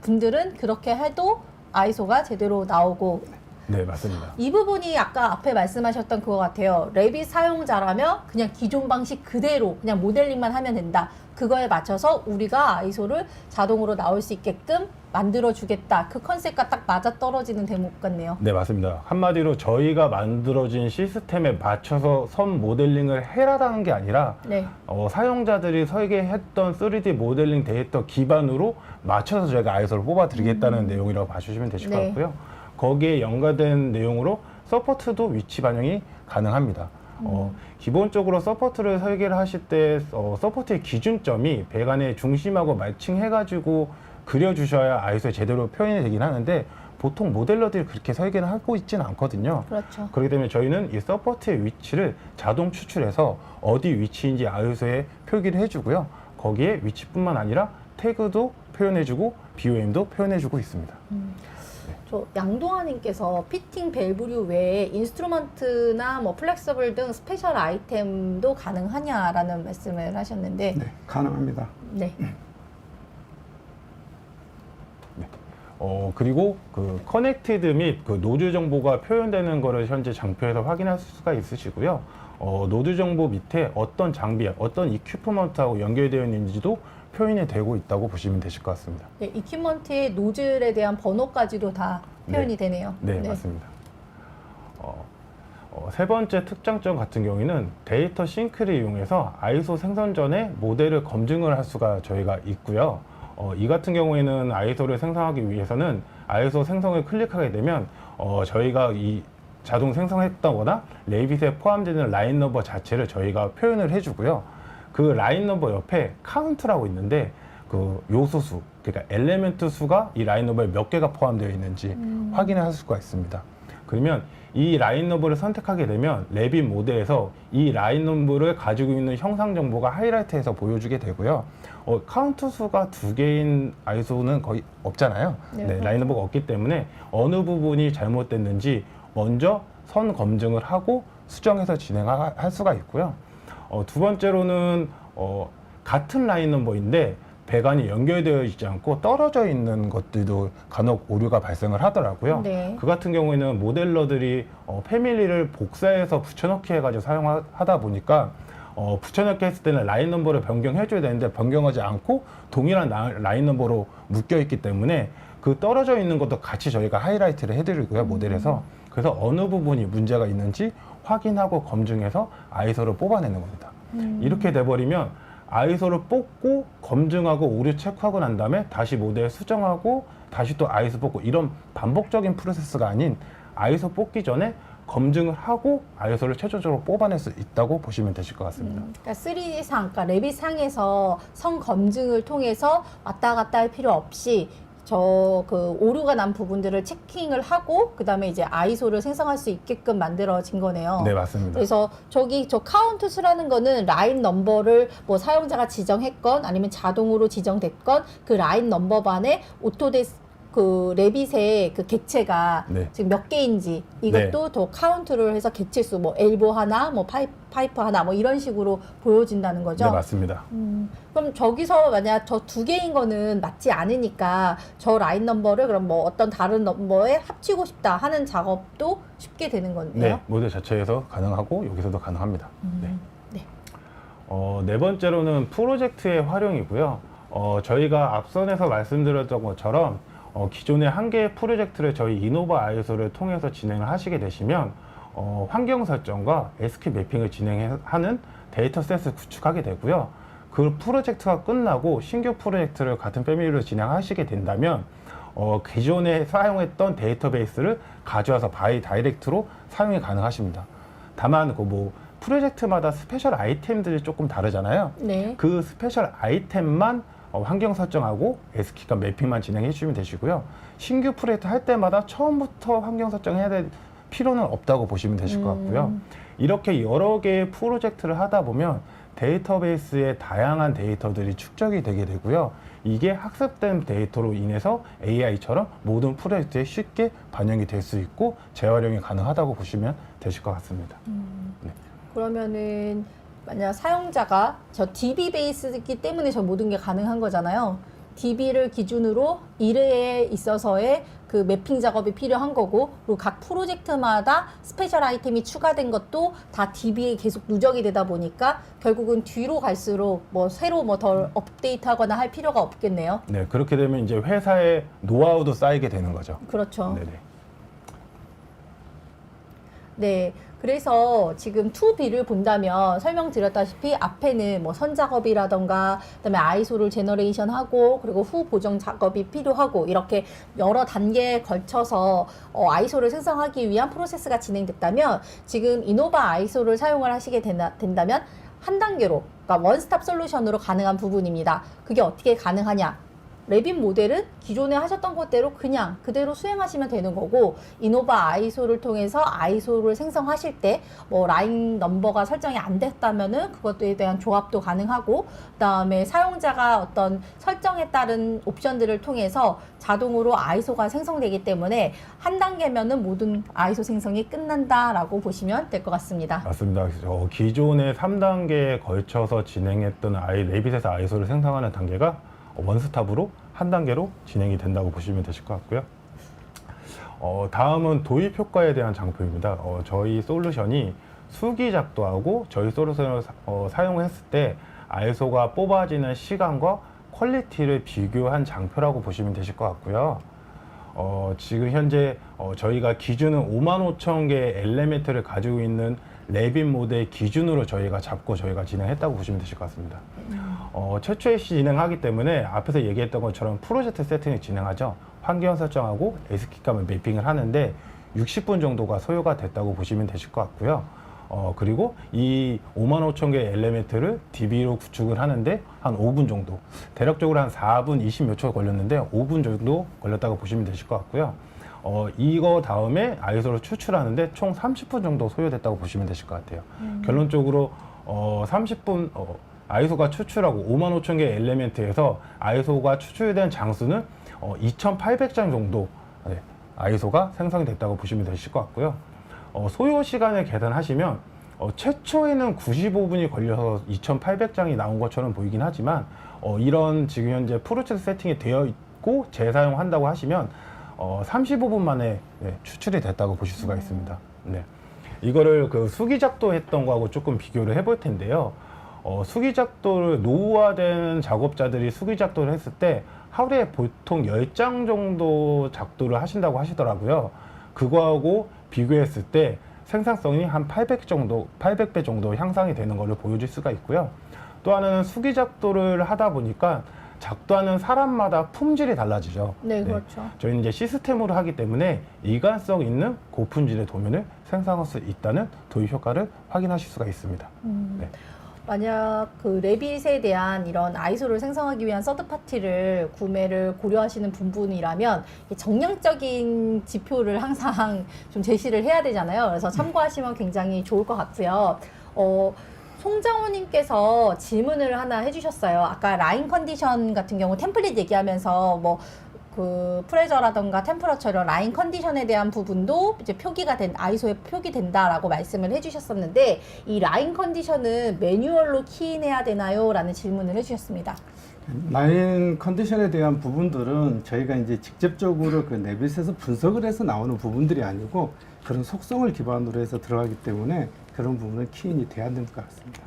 분들은 그렇게 해도 아이소가 제대로 나오고 네, 맞습니다. 이 부분이 아까 앞에 말씀하셨던 그거 같아요. 레빗 사용자라면 그냥 기존 방식 그대로 그냥 모델링만 하면 된다. 그거에 맞춰서 우리가 아이소를 자동으로 나올 수 있게끔 만들어주겠다. 그 컨셉과 딱 맞아떨어지는 대목 같네요. 네, 맞습니다. 한마디로 저희가 만들어진 시스템에 맞춰서 선 모델링을 해라라는 게 아니라 네. 사용자들이 설계했던 3D 모델링 데이터 기반으로 맞춰서 저희가 아이소를 뽑아드리겠다는 내용이라고 봐주시면 되실 것 네. 같고요. 거기에 연관된 내용으로 서포트도 위치 반영이 가능합니다. 기본적으로 서포트를 설계를 하실 때 서포트의 기준점이 배관의 중심하고 매칭해가지고 그려주셔야 아이소에 제대로 표현이 되긴 하는데 보통 모델러들이 그렇게 설계를 하고 있지는 않거든요. 그렇죠. 그렇기 때문에 저희는 이 서포트의 위치를 자동 추출해서 어디 위치인지 아이소에 표기를 해주고요. 거기에 위치뿐만 아니라 태그도 표현해주고 BOM도 표현해주고 있습니다. 저 양동아님께서 피팅 밸브류 외에 인스트루먼트나 뭐 플렉서블 등 스페셜 아이템도 가능하냐라는 말씀을 하셨는데 네, 가능합니다. 네. 그리고 그 커넥티드 및 그 노드 정보가 표현되는 거를 현재 장표에서 확인할 수가 있으시고요. 노드 정보 밑에 어떤 장비, 어떤 이퀴프먼트하고 연결되어 있는지도 표현이 되고 있다고 보시면 되실 것 같습니다. 네, 이퀴먼트의 노즐에 대한 번호까지도 다 표현이 되네요. 네, 맞습니다. 세 번째 특장점 같은 경우에는 데이터 싱크를 이용해서 아이소 생성 전에 모델을 검증을 할 수가 저희가 있고요. 이 같은 경우에는 아이소를 생성하기 위해서는 아이소 생성을 클릭하게 되면 저희가 이 자동 생성했다거나 레빗에 포함되는 라인 넘버 자체를 저희가 표현을 해주고요. 그 라인 넘버 옆에 카운트라고 있는데 그 요소수, 그러니까 엘리멘트 수가 이 라인 넘버에 몇 개가 포함되어 있는지 확인을 할 수가 있습니다. 그러면 이 라인 넘버를 선택하게 되면 레빗 모드에서 이 라인 넘버를 가지고 있는 형상 정보가 하이라이트해서 보여주게 되고요. 카운트 수가 2개인 아이소는 거의 없잖아요. 네, 네, 라인 넘버가 없기 때문에 어느 부분이 잘못됐는지 먼저 선 검증을 하고 수정해서 진행할 수가 있고요. 두 번째로는 같은 라인 넘버인데 배관이 연결되어 있지 않고 떨어져 있는 것들도 간혹 오류가 발생을 하더라고요. 네. 그 같은 경우에는 모델러들이 패밀리를 복사해서 붙여넣기 해가지고 사용하다 보니까 붙여넣기 했을 때는 라인 넘버를 변경해줘야 되는데 변경하지 않고 동일한 라인 넘버로 묶여있기 때문에 그 떨어져 있는 것도 같이 저희가 하이라이트를 해드리고요, 모델에서. 그래서 어느 부분이 문제가 있는지 확인하고 검증해서 아이소를 뽑아내는 겁니다. 이렇게 돼버리면 아이소를 뽑고 검증하고 오류 체크하고 난 다음에 다시 모델 수정하고 다시 또 아이소 뽑고 이런 반복적인 프로세스가 아닌 아이소 뽑기 전에 검증을 하고 아이소를 최종적으로 뽑아낼 수 있다고 보시면 되실 것 같습니다. 그러니까 3D상, 그러니까 레빗상에서 성 검증을 통해서 왔다 갔다 할 필요 없이 그 오류가 난 부분들을 체킹을 하고 그 다음에 이제 아이소를 생성할 수 있게끔 만들어진 거네요. 네, 맞습니다. 그래서 저 카운트 수라는 거는 라인 넘버를 뭐 사용자가 지정했건 아니면 자동으로 지정됐건 그 라인 넘버반에 그 레빗의 그 객체가 네. 지금 몇 개인지 이것도 더 카운트를 해서 객체 수 뭐 엘보 하나 뭐 파이프 하나 뭐 이런 식으로 보여진다는 거죠. 네, 맞습니다. 그럼 저기서 만약 저 2개인 거는 맞지 않으니까 저 라인 넘버를 그럼 뭐 어떤 다른 넘버에 합치고 싶다 하는 작업도 쉽게 되는 건데요. 네, 모델 자체에서 가능하고 여기서도 가능합니다. 네. 네. 네 번째로는 프로젝트의 활용이고요. 저희가 앞선에서 말씀드렸던 것처럼 기존의 한 개의 프로젝트를 저희 이노바 아이소를 통해서 진행을 하시게 되시면 환경 설정과 SQ 매핑을 진행하는 데이터셋을 구축하게 되고요. 그 프로젝트가 끝나고 신규 프로젝트를 같은 패밀리로 진행하시게 된다면 기존에 사용했던 데이터베이스를 가져와서 바이 다이렉트로 사용이 가능하십니다. 다만 그 프로젝트마다 스페셜 아이템들이 조금 다르잖아요. 네. 그 스페셜 아이템만 환경 설정하고 SQ과 매핑만 진행해 주시면 되시고요. 신규 프로젝트 할 때마다 처음부터 환경 설정해야 될 필요는 없다고 보시면 되실 것 같고요. 이렇게 여러 개의 프로젝트를 하다 보면 데이터베이스에 다양한 데이터들이 축적이 되게 되고요. 이게 학습된 데이터로 인해서 AI처럼 모든 프로젝트에 쉽게 반영이 될 수 있고 재활용이 가능하다고 보시면 되실 것 같습니다. 네. 그러면은 만약 사용자가 저 DB 베이스이기 때문에 저 모든 게 가능한 거잖아요. DB를 기준으로 일에 있어서의 그 매핑 작업이 필요한 거고, 그리고 각 프로젝트마다 스페셜 아이템이 추가된 것도 다 DB에 계속 누적이 되다 보니까 결국은 뒤로 갈수록 뭐 새로 뭐 덜 업데이트하거나 할 필요가 없겠네요. 네, 그렇게 되면 이제 회사의 노하우도 쌓이게 되는 거죠. 그렇죠. 네네. 네. 그래서 지금 2B를 본다면 설명드렸다시피 앞에는 뭐 선작업이라던가 그다음에 아이소를 제너레이션하고 그리고 후 보정 작업이 필요하고 이렇게 여러 단계에 걸쳐서 아이소를 생성하기 위한 프로세스가 진행됐다면 지금 이노바 아이소를 사용을 하시게 된다면 한 단계로, 그러니까 원스톱 솔루션으로 가능한 부분입니다. 그게 어떻게 가능하냐? 레빗 모델은 기존에 하셨던 것대로 그냥 그대로 수행하시면 되는 거고, 이노바 아이소를 통해서 아이소를 생성하실 때 뭐 라인 넘버가 설정이 안 됐다면은 그것에 대한 조합도 가능하고, 그다음에 사용자가 어떤 설정에 따른 옵션들을 통해서 자동으로 아이소가 생성되기 때문에 한 단계면은 모든 아이소 생성이 끝난다라고 보시면 될 것 같습니다. 맞습니다. 기존의 3단계에 걸쳐서 진행했던 레빗에서 아이소를 생성하는 단계가 원스톱으로 한 단계로 진행이 된다고 보시면 되실 것 같고요. 다음은 도입 효과에 대한 장표입니다. 저희 솔루션이 수기 작도하고 저희 솔루션을 사용했을 때 아이소가 뽑아지는 시간과 퀄리티를 비교한 장표라고 보시면 되실 것 같고요. 지금 현재 저희가 기준은 55,000개의 엘리멘트를 가지고 있는 레빗 모델 기준으로 저희가 잡고 저희가 진행했다고 보시면 되실 것 같습니다. 최초에 진행하기 때문에 앞에서 얘기했던 것처럼 프로젝트 세팅을 진행하죠. 환경 설정하고 SK값을 매핑을 하는데 60분 정도가 소요가 됐다고 보시면 되실 것 같고요. 그리고 이 55,000개의 엘리멘트를 DB로 구축을 하는데 한 5분 정도, 대략적으로 한 4분 20몇 초 걸렸는데 5분 정도 걸렸다고 보시면 되실 것 같고요. 이거 다음에 아이소를 추출하는데 총 30분 정도 소요됐다고 보시면 되실 것 같아요. 결론적으로 30분 아이소가 추출하고 55,000개 엘리멘트에서 아이소가 추출된 장수는 2,800장 정도 아이소가 생성이 됐다고 보시면 되실 것 같고요. 소요 시간을 계산하시면 최초에는 95분이 걸려서 2,800장이 나온 것처럼 보이긴 하지만 이런 지금 현재 프로젝트 세팅이 되어 있고 재사용한다고 하시면 35분 만에 추출이 됐다고 보실 수가 있습니다. 네. 이거를 그 수기작도 했던 거하고 조금 비교를 해볼 텐데요. 수기작도를 노후화된 작업자들이 수기작도를 했을 때 하루에 보통 10장 정도 작도를 하신다고 하시더라고요. 그거하고 비교했을 때 생산성이 한 800배 정도 향상이 되는 것을 보여줄 수가 있고요. 또 하나는 수기작도를 하다 보니까 작도하는 사람마다 품질이 달라지죠. 네, 그렇죠. 저희는 이제 시스템으로 하기 때문에 일관성 있는 고품질의 도면을 생성할 수 있다는 도입 효과를 확인하실 수가 있습니다. 네. 만약 그 레빗에 대한 이런 아이소를 생성하기 위한 서드파티를 구매를 고려하시는 부분이라면 정량적인 지표를 항상 좀 제시를 해야 되잖아요. 그래서 참고하시면 굉장히 좋을 것 같고요. 송장호님께서 질문을 하나 해주셨어요. 아까 라인 컨디션 같은 경우 템플릿 얘기하면서 뭐 그 프레저라던가 템퍼러처 이런 라인 컨디션에 대한 부분도 이제 표기가 아이소에 표기된다라고 말씀을 해주셨었는데, 이 라인 컨디션은 매뉴얼로 키인해야 되나요? 라는 질문을 해주셨습니다. 라인 컨디션에 대한 부분들은 저희가 이제 직접적으로 그 레빗에서 분석을 해서 나오는 부분들이 아니고 그런 속성을 기반으로 해서 들어가기 때문에 그런 부분은 키인이 돼야 되는 것 같습니다.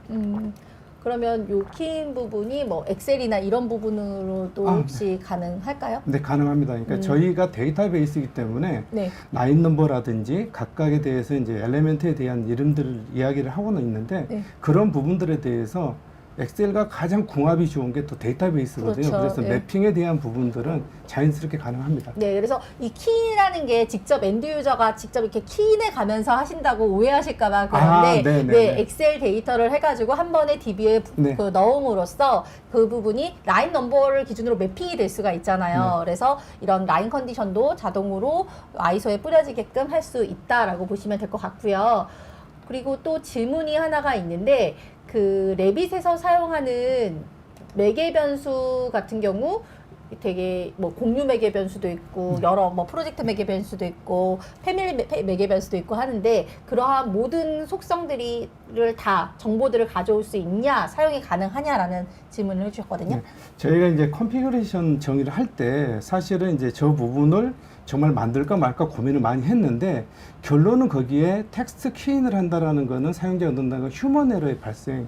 그러면 요 키인 부분이 뭐 엑셀이나 이런 부분으로도 혹시 가능할까요? 네, 가능합니다. 그러니까 저희가 데이터베이스이기 때문에 네. 라인 넘버라든지 각각에 대해서 이제 엘리멘트에 대한 이름들을 이야기를 하고는 있는데 네. 그런 부분들에 대해서 엑셀과 가장 궁합이 좋은 게 또 데이터베이스거든요. 그렇죠. 그래서 네. 매핑에 대한 부분들은 자연스럽게 가능합니다. 네, 그래서 이 키인이라는 게 직접 엔드 유저가 직접 이렇게 키인해 가면서 하신다고 오해하실까봐 그런데 네, 엑셀 데이터를 해가지고 한 번에 DB에 네. 그 넣음으로써 그 부분이 라인 넘버를 기준으로 매핑이 될 수가 있잖아요. 그래서 이런 라인 컨디션도 자동으로 아이소에 뿌려지게끔 할 수 있다라고 보시면 될 것 같고요. 그리고 또 질문이 하나가 있는데, 그 레빗에서 사용하는 매개 변수 같은 경우 되게 뭐 공유 매개 변수도 있고 여러 뭐 프로젝트 매개 변수도 있고 패밀리 매개 변수도 있고 하는데, 그러한 모든 속성들을 다 정보들을 가져올 수 있냐, 사용이 가능하냐라는 질문을 해주셨거든요. 네. 저희가 이제 컨피그레이션 정의를 할 때 사실은 이제 저 부분을 정말 만들까 말까 고민을 많이 했는데 결론은 거기에 텍스트 키인을 한다라는 거는 사용자가 넣는다는 건 휴먼 에러의 발생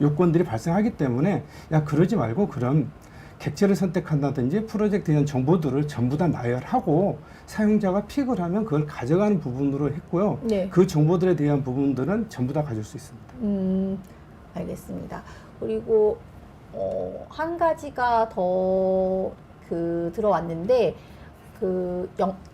요건들이 발생하기 때문에 야 그러지 말고 그럼 객체를 선택한다든지 프로젝트에 대한 정보들을 전부 다 나열하고 사용자가 픽을 하면 그걸 가져가는 부분으로 했고요. 네. 그 정보들에 대한 부분들은 전부 다 가질 수 있습니다. 알겠습니다. 그리고 한 가지가 더 들어왔는데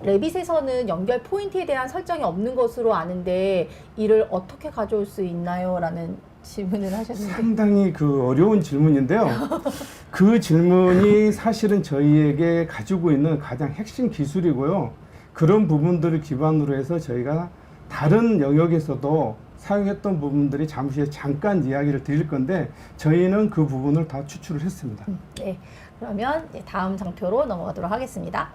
레빗에서는 연결 포인트에 대한 설정이 없는 것으로 아는데 이를 어떻게 가져올 수 있나요? 라는 질문을 하셨는데 상당히 어려운 질문인데요. 그 질문이 사실은 저희에게 가지고 있는 가장 핵심 기술이고요. 그런 부분들을 기반으로 해서 저희가 다른 영역에서도 사용했던 부분들이 잠시 잠깐 이야기를 드릴 건데 저희는 그 부분을 다 추출을 했습니다. 네, 그러면 다음 장표로 넘어가도록 하겠습니다.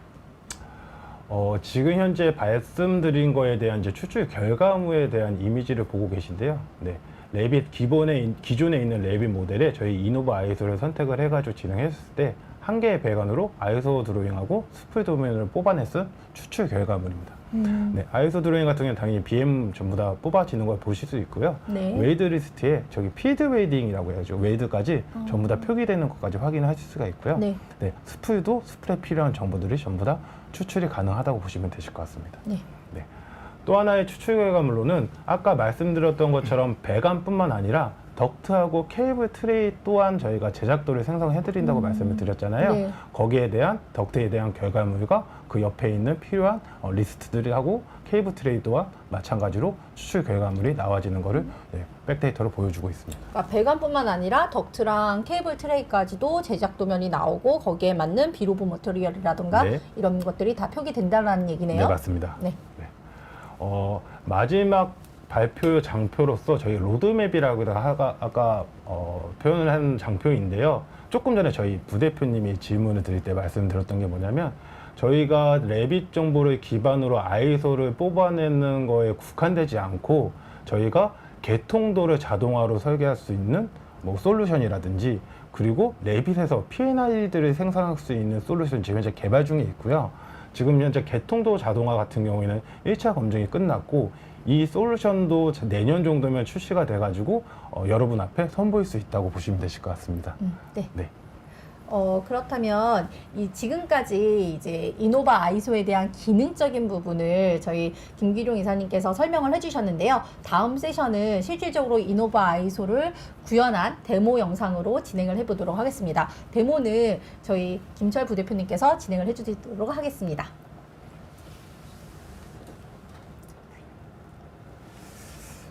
지금 현재 말씀드린 거에 대한 이제 추출 결과물에 대한 이미지를 보고 계신데요. 네. 레빗 기존에 있는 레빗 모델에 저희 이노바 아이소를 선택을 해가지고 진행했을 때 한 개의 배관으로 아이소 드로잉하고 스프레 도면을 뽑아냈을 추출 결과물입니다. 네, 아이소 드로잉 같은 경우는 당연히 BM 전부 다 뽑아지는 걸 보실 수 있고요. 네. 웨이드 리스트에 저기 필드 웨이딩이라고 해야죠. 웨이드까지 전부 다 표기되는 것까지 확인하실 수가 있고요. 네. 네, 스프레도 스프레 필요한 정보들이 전부 다 추출이 가능하다고 보시면 되실 것 같습니다. 네. 네. 또 하나의 추출 결과물로는 아까 말씀드렸던 것처럼 배관뿐만 아니라 덕트하고 케이블 트레이 또한 저희가 제작도를 생성해드린다고 말씀을 드렸잖아요. 네. 거기에 대한 덕트에 대한 결과물과 그 옆에 있는 필요한 리스트들하고 케이블 트레이 또한 마찬가지로 추출 결과물이 나와지는 것을 백데이터로 보여주고 있습니다. 그러니까 배관뿐만 아니라 덕트랑 케이블 트레이까지도 제작 도면이 나오고 거기에 맞는 비로브 머터리얼이라든가 네. 이런 것들이 다 표기된다는 얘기네요. 네, 맞습니다. 네. 네. 마지막 발표 장표로서 저희 로드맵이라고 아까 표현을 한 장표인데요. 조금 전에 저희 부대표님이 질문을 드릴 때 말씀드렸던 게 뭐냐면 저희가 레빗 정보를 기반으로 아이소를 뽑아내는 거에 국한되지 않고 저희가 개통도를 자동화로 설계할 수 있는 뭐 솔루션이라든지 그리고 레빗에서 P&I들을 생산할 수 있는 솔루션 지금 현재 개발 중에 있고요. 지금 현재 개통도 자동화 같은 경우에는 1차 검증이 끝났고 이 솔루션도 내년 정도면 출시가 돼가지고 여러분 앞에 선보일 수 있다고 보시면 되실 것 같습니다. 네. 네. 그렇다면 지금까지 이제 이노바 아이소에 대한 기능적인 부분을 저희 김기룡 이사님께서 설명을 해주셨는데요. 다음 세션은 실질적으로 이노바 아이소를 구현한 데모 영상으로 진행을 해보도록 하겠습니다. 데모는 저희 김철 부대표님께서 진행을 해주도록 하겠습니다.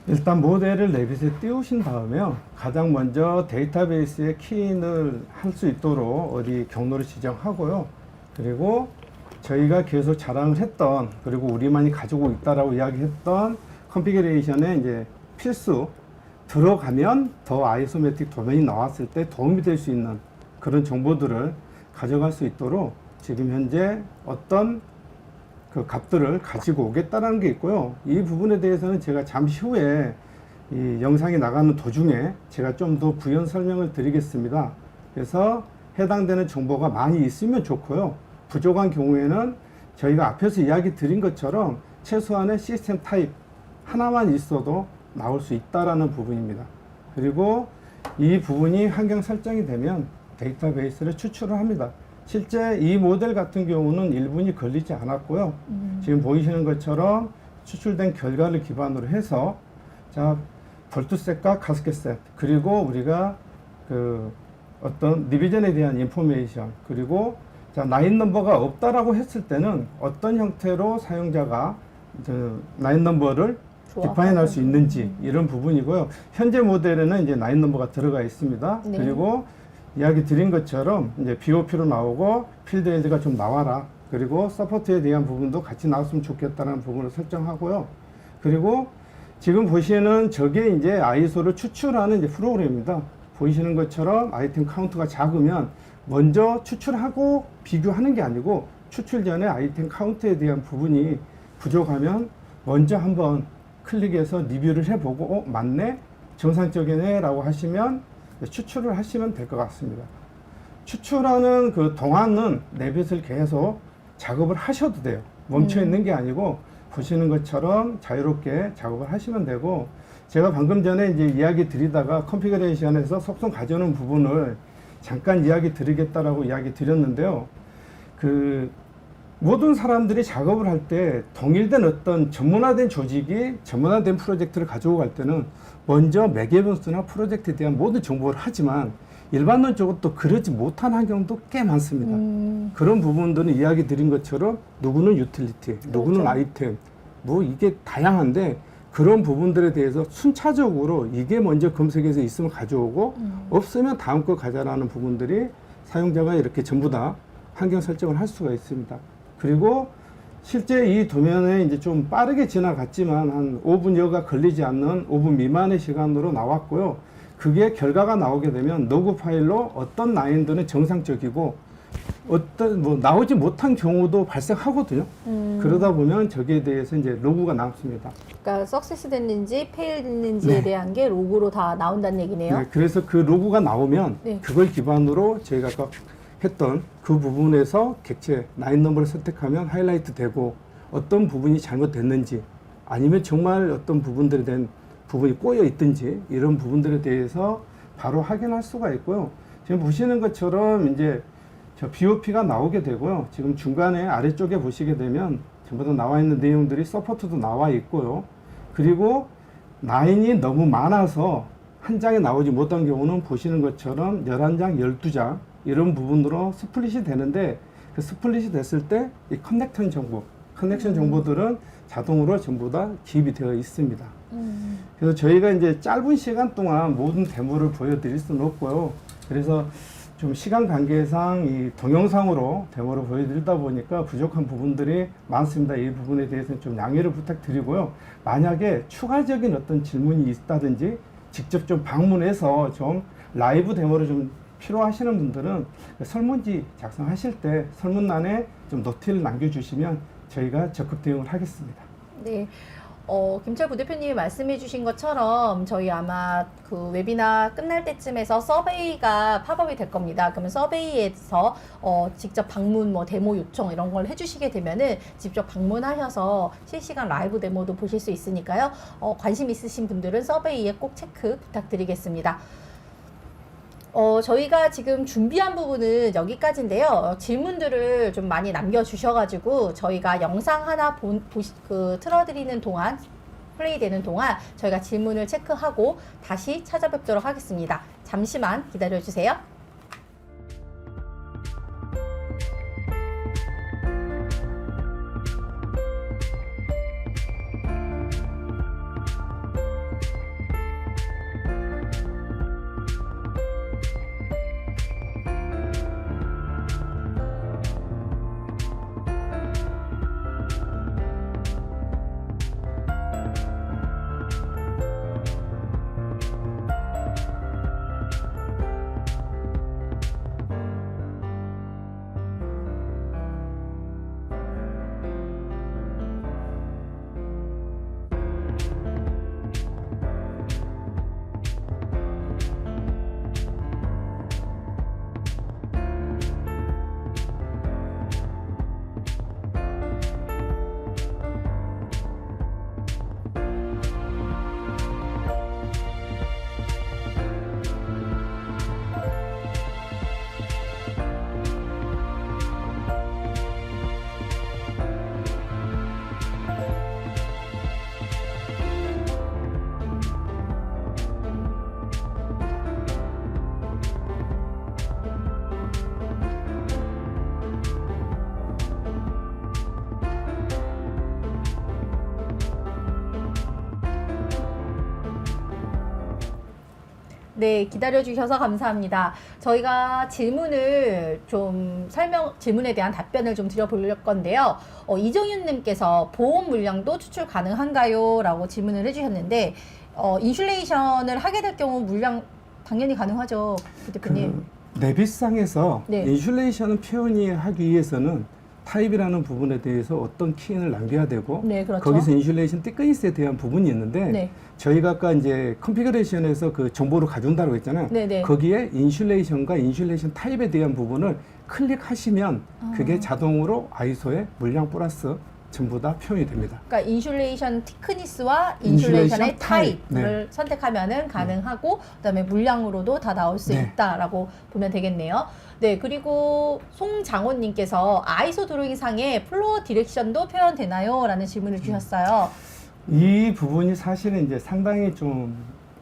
일단 모델을 레빗에 띄우신 다음에요. 가장 먼저 데이터베이스에 키인을 할 수 있도록 어디 경로를 지정하고요. 그리고 저희가 계속 자랑을 했던 그리고 우리만이 가지고 있다라고 이야기했던 컨피그레이션에 이제 필수 들어가면 더 아이소매틱 도면이 나왔을 때 도움이 될 수 있는 그런 정보들을 가져갈 수 있도록 지금 현재 어떤 그 값들을 가지고 오겠다는 게 있고요. 이 부분에 대해서는 제가 잠시 후에 이 영상이 나가는 도중에 제가 좀 더 부연 설명을 드리겠습니다. 그래서 해당되는 정보가 많이 있으면 좋고요. 부족한 경우에는 저희가 앞에서 이야기 드린 것처럼 최소한의 시스템 타입 하나만 있어도 나올 수 있다라는 부분입니다. 그리고 이 부분이 환경 설정이 되면 데이터베이스를 추출을 합니다. 실제 이 모델 같은 경우는 1분이 걸리지 않았고요. 지금 보이시는 것처럼 추출된 결과를 기반으로 해서 자 볼트셋과 가스켓셋 그리고 우리가 그 어떤 리비전에 대한 인포메이션 그리고 자 라인 넘버가 없다라고 했을 때는 어떤 형태로 사용자가 라인 넘버를 디파인할 수 있는지 이런 부분이고요. 현재 모델에는 이제 라인 넘버가 들어가 있습니다. 네. 그리고 이야기 드린 것처럼 이제 BOP로 나오고 필드 헬드가 좀 나와라. 그리고 서포트에 대한 부분도 같이 나왔으면 좋겠다는 부분을 설정하고요. 그리고 지금 보시는 저게 이제 아이소를 추출하는 이제 프로그램입니다. 보이시는 것처럼 아이템 카운트가 작으면 먼저 추출하고 비교하는 게 아니고 추출 전에 아이템 카운트에 대한 부분이 부족하면 먼저 한번 클릭해서 리뷰를 해보고 맞네? 정상적이네? 라고 하시면 추출을 하시면 될 것 같습니다. 추출하는 그 동안은 레빗을 계속 작업을 하셔도 돼요. 멈춰 있는 게 아니고 보시는 것처럼 자유롭게 작업을 하시면 되고, 제가 방금 전에 이제 이야기 드리다가 컨피그레이션에서 속성 가져오는 부분을 잠깐 이야기 드리겠다라고 이야기 드렸는데요. 그 모든 사람들이 작업을 할 때 동일된 어떤 전문화된 조직이 전문화된 프로젝트를 가지고 갈 때는 먼저 매개변수나 프로젝트에 대한 모든 정보를 하지만 일반론적으로 또 그러지 못한 환경도 꽤 많습니다. 그런 부분들은 이야기 드린 것처럼 누구는 유틸리티, 누구는 그렇죠. 아이템, 뭐 이게 다양한데 그런 부분들에 대해서 순차적으로 이게 먼저 검색해서 있으면 가져오고 없으면 다음 거 가져라는 부분들이 사용자가 이렇게 전부 다 환경 설정을 할 수가 있습니다. 그리고 실제 이 도면에 이제 좀 빠르게 지나갔지만 한 5분여가 걸리지 않는 5분 미만의 시간으로 나왔고요. 그게 결과가 나오게 되면 로그 파일로 어떤 라인들은 정상적이고 어떤 뭐 나오지 못한 경우도 발생하거든요. 그러다 보면 저기에 대해서 이제 로그가 남습니다. 그러니까 석세스 됐는지 페일 됐는지에 네. 대한 게 로고로 다 나온다는 얘기네요. 네, 그래서 그 로그가 나오면 네. 그걸 기반으로 저희가 아까 했던 그 부분에서 객체 라인 넘버를 선택하면 하이라이트 되고 어떤 부분이 잘못됐는지 아니면 정말 어떤 부분들에 대한 부분이 꼬여 있든지 이런 부분들에 대해서 바로 확인할 수가 있고요. 지금 보시는 것처럼 이제 저 BOP가 나오게 되고요. 지금 중간에 아래쪽에 보시게 되면 전부 다 나와 있는 내용들이 서포트도 나와 있고요. 그리고 라인이 너무 많아서 한 장에 나오지 못한 경우는 보시는 것처럼 11장, 12장 이런 부분으로 스플릿이 되는데 그 스플릿이 됐을 때 이 커넥션 정보, 커넥션 정보들은 자동으로 전부 다 기입이 되어 있습니다. 그래서 저희가 이제 짧은 시간 동안 모든 데모를 보여드릴 수는 없고요. 그래서 좀 시간 관계상 이 동영상으로 데모를 보여드리다 보니까 부족한 부분들이 많습니다. 이 부분에 대해서는 좀 양해를 부탁드리고요. 만약에 추가적인 어떤 질문이 있다든지 직접 좀 방문해서 좀 라이브 데모를 좀 필요하시는 분들은 설문지 작성하실 때 설문란에 좀 노트를 남겨주시면 저희가 적극 대응을 하겠습니다. 네. 김철 부대표님이 말씀해 주신 것처럼 저희 아마 그 웨비나 끝날 때쯤에서 서베이가 팝업이 될 겁니다. 그러면 서베이에서 직접 방문, 뭐 데모 요청 이런 걸 해주시게 되면은 직접 방문하셔서 실시간 라이브 데모도 보실 수 있으니까요. 관심 있으신 분들은 서베이에 꼭 체크 부탁드리겠습니다. 저희가 지금 준비한 부분은 여기까지인데요. 질문들을 좀 많이 남겨주셔가지고 저희가 영상 하나 틀어드리는 동안, 플레이되는 동안 저희가 질문을 체크하고 다시 찾아뵙도록 하겠습니다. 잠시만 기다려주세요. 네, 기다려주셔서 감사합니다. 저희가 질문을 질문에 대한 답변을 좀 드려볼 건데요. 이정윤님께서 보험 물량도 추출 가능한가요? 라고 질문을 해주셨는데, 인슐레이션을 하게 될 경우 물량 당연히 가능하죠. 대표님. 그 내비상에서 네. 인슐레이션을 표현하기 위해서는 타입이라는 부분에 대해서 어떤 키인을 남겨야 되고 네, 그렇죠. 거기서 인슐레이션 thickness에 대한 부분이 있는데 네. 저희가 아까 이제 컨피그레이션에서 그 정보를 가져온다고 했잖아요. 네네. 거기에 인슐레이션과 인슐레이션 타입에 대한 부분을 클릭하시면 그게 자동으로 아이소의 물량 플러스 전부 다 표현이 됩니다. 그러니까 인슐레이션 티크니스와 인슐레이션 인슐레이션의 타입을 타입. 선택하면은 가능하고 그다음에 물량으로도 다 나올 수 네. 있다라고 보면 되겠네요. 네, 그리고 송장원님께서 아이소 드로잉상에 플로어 디렉션도 표현되나요? 라는 질문을 주셨어요. 이 부분이 사실은 이제 상당히 좀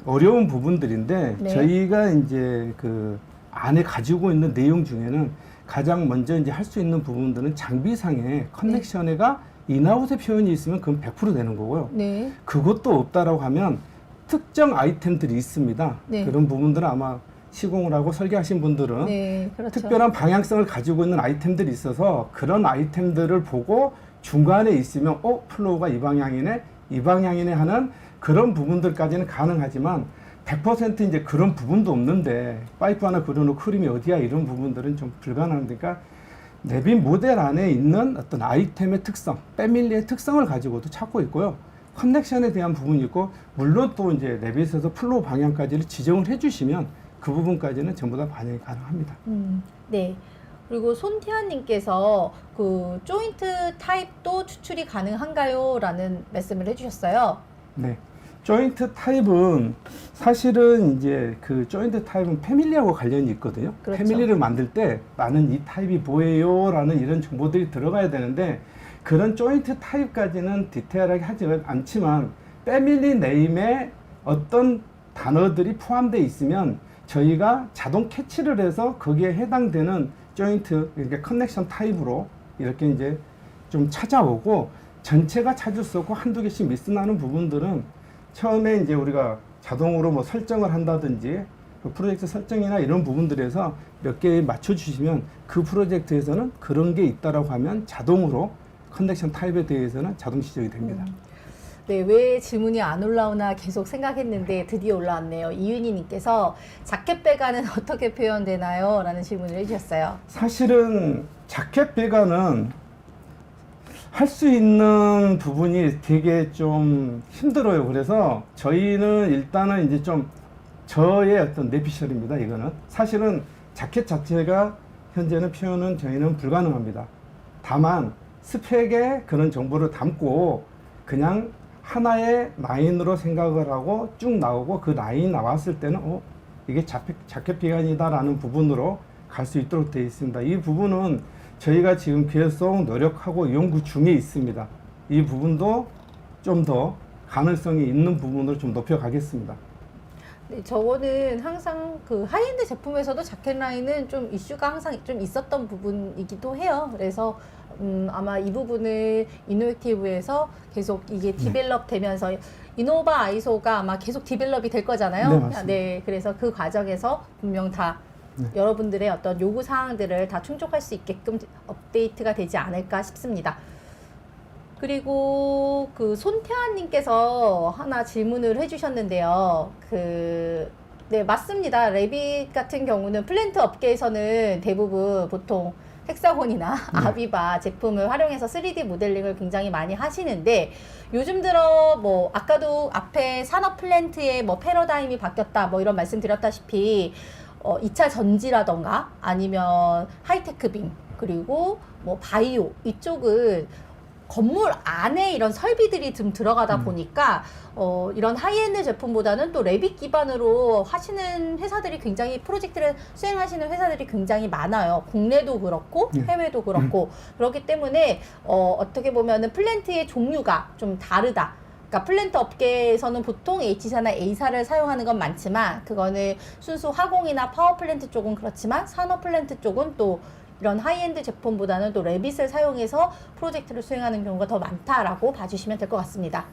어려운 부분들인데 네. 저희가 이제 그 안에 가지고 있는 내용 중에는 가장 먼저 이제 할 수 있는 부분들은 장비상의 커넥션에가 인아웃의 표현이 있으면 그건 100% 되는 거고요. 네. 그것도 없다라고 하면 특정 아이템들이 있습니다. 네. 그런 부분들은 아마 시공을 하고 설계하신 분들은 네, 그렇죠. 특별한 방향성을 가지고 있는 아이템들이 있어서 그런 아이템들을 보고 중간에 있으면 플로우가 이 방향이네 하는 그런 부분들까지는 가능하지만 100% 이제 그런 부분도 없는데 파이프 하나 그려놓고 흐름이 어디야 이런 부분들은 좀 불가능하니까 내비 모델 안에 있는 어떤 아이템의 특성, 패밀리의 특성을 가지고도 찾고 있고요. 커넥션에 대한 부분이 있고 물론 또 이제 내비에서 플로우 방향까지를 지정을 해주시면 그 부분까지는 전부 다 반영이 가능합니다. 네. 그리고 손태환님께서 그 조인트 타입도 추출이 가능한가요? 라는 말씀을 해주셨어요. 네. 조인트 타입은 사실은 이제 그 조인트 타입은 패밀리하고 관련이 있거든요. 그렇죠. 패밀리를 만들 때 나는 이 타입이 뭐예요? 라는 이런 정보들이 들어가야 되는데 그런 조인트 타입까지는 디테일하게 하지 않지만 패밀리 네임에 어떤 단어들이 포함되어 있으면 저희가 자동 캐치를 해서 거기에 해당되는 조인트, 그러니까 커넥션 타입으로 이렇게 이제 좀 찾아오고 전체가 찾을 수 없고 한두 개씩 미스나는 부분들은 처음에 이제 우리가 자동으로 뭐 설정을 한다든지 그 프로젝트 설정이나 이런 부분들에서 몇 개 맞춰주시면 그 프로젝트에서는 그런 게 있다라고 하면 자동으로 커넥션 타입에 대해서는 자동 지정이 됩니다. 네, 왜 질문이 안 올라오나 계속 생각했는데 드디어 올라왔네요. 이윤희님께서 자켓 배관은 어떻게 표현되나요? 라는 질문을 해주셨어요. 사실은 자켓 배관은 할 수 있는 부분이 되게 좀 힘들어요. 그래서 저희는 일단은 이제 좀 저의 어떤 내피셜입니다. 이거는 사실은 자켓 자체가 현재는 표현은 저희는 불가능합니다. 다만 스펙에 그런 정보를 담고 그냥 하나의 라인으로 생각을 하고 쭉 나오고 그 라인 나왔을 때는 이게 자켓 배관이다라는 부분으로 갈 수 있도록 되어 있습니다. 이 부분은 저희가 지금 계속 노력하고 연구 중에 있습니다. 이 부분도 좀 더 가능성이 있는 부분으로 좀 높여가겠습니다. 네, 저거는 항상 그 하이엔드 제품에서도 자켓 라인은 좀 이슈가 항상 좀 있었던 부분이기도 해요. 그래서 아마 이 부분을 이노액티브에서 계속 이게 디벨롭 되면서 이노바 아이소가 아마 계속 디벨롭이 될 거잖아요. 네, 맞습니다. 네, 그래서 그 과정에서 분명 다 네. 여러분들의 어떤 요구 사항들을 다 충족할 수 있게끔 업데이트가 되지 않을까 싶습니다. 그리고 그 손태환님께서 하나 질문을 해주셨는데요. 네, 맞습니다. 레빗 같은 경우는 플랜트 업계에서는 대부분 보통 헥사곤이나 아비바 제품을 활용해서 3D 모델링을 굉장히 많이 하시는데 요즘 들어 뭐 아까도 앞에 산업 플랜트의 뭐 패러다임이 바뀌었다 뭐 이런 말씀 드렸다시피 2차 전지라던가 아니면 하이테크 빔 그리고 뭐 바이오 이쪽은 건물 안에 이런 설비들이 좀 들어가다 보니까 이런 하이엔드 제품보다는 또 레빗 기반으로 하시는 회사들이 굉장히 프로젝트를 수행하시는 회사들이 굉장히 많아요. 국내도 그렇고 해외도 그렇고 그렇기 때문에 어떻게 보면은 플랜트의 종류가 좀 다르다. 그러니까 플랜트 업계에서는 보통 H사나 A사를 사용하는 건 많지만 그거는 순수 화공이나 파워 플랜트 쪽은 그렇지만 산업 플랜트 쪽은 또 이런 하이엔드 제품보다는 또 레빗을 사용해서 프로젝트를 수행하는 경우가 더 많다라고 봐주시면 될 것 같습니다.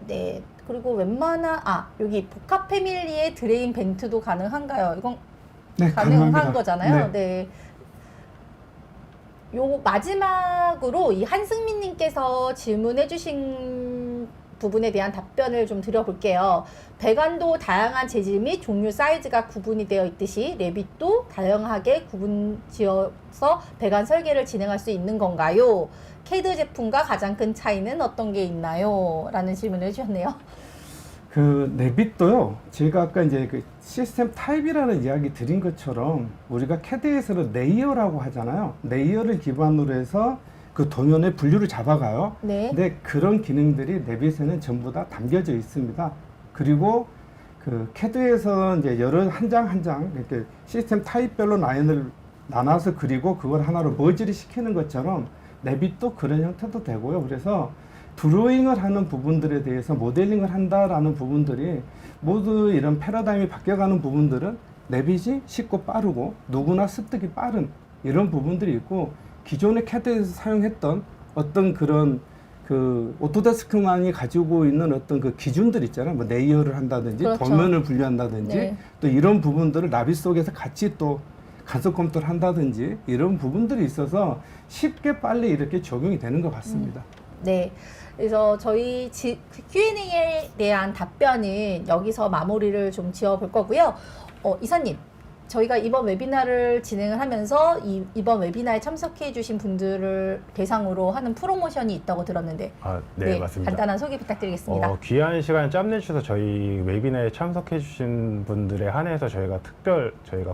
네, 그리고 웬만한 여기 복합 패밀리의 드레인 벤트도 가능한가요? 이건 네, 가능한 가능합니다. 거잖아요. 네. 요 마지막으로 이 한승민님께서 질문해주신 부분에 대한 답변을 좀 드려볼게요. 배관도 다양한 재질 및 종류 사이즈가 구분이 되어 있듯이 레빗도 다양하게 구분 지어서 배관 설계를 진행할 수 있는 건가요? CAD 제품과 가장 큰 차이는 어떤 게 있나요? 라는 질문을 해주셨네요. 그 레빗도요. 제가 아까 이제 그 시스템 타입이라는 이야기 드린 것처럼 우리가 CAD에서는 레이어라고 하잖아요. 레이어를 기반으로 해서 그 도면의 분류를 잡아가요. 네. 근데 그런 기능들이 레빗에는 전부 다 담겨져 있습니다. 그리고 그 CAD에서 이제 여러 한 장 한 장 이렇게 시스템 타입별로 라인을 나눠서 그리고 그걸 하나로 머지를 시키는 것처럼 레빗도 그런 형태도 되고요. 그래서 드로잉을 하는 부분들에 대해서 모델링을 한다라는 부분들이 모두 이런 패러다임이 바뀌어가는 부분들은 레빗이 쉽고 빠르고 누구나 습득이 빠른 이런 부분들이 있고 기존의 CAD에서 사용했던 어떤 그런 그 오토데스크만이 가지고 있는 어떤 그 기준들 있잖아요. 뭐 레이어를 한다든지 그렇죠. 도면을 분류한다든지 네. 또 이런 부분들을 라빗 속에서 같이 또 간섭 검토를 한다든지 이런 부분들이 있어서 쉽게 빨리 이렇게 적용이 되는 것 같습니다. 네. 그래서 저희 Q&A에 대한 답변은 여기서 마무리를 좀 지어볼 거고요. 이사님, 저희가 이번 웨비나를 진행을 하면서 이번 웨비나에 참석해 주신 분들을 대상으로 하는 프로모션이 있다고 들었는데 네, 맞습니다. 간단한 소개 부탁드리겠습니다. 귀한 시간 짬내주셔서 저희 웨비나에 참석해 주신 분들에 한해서 저희가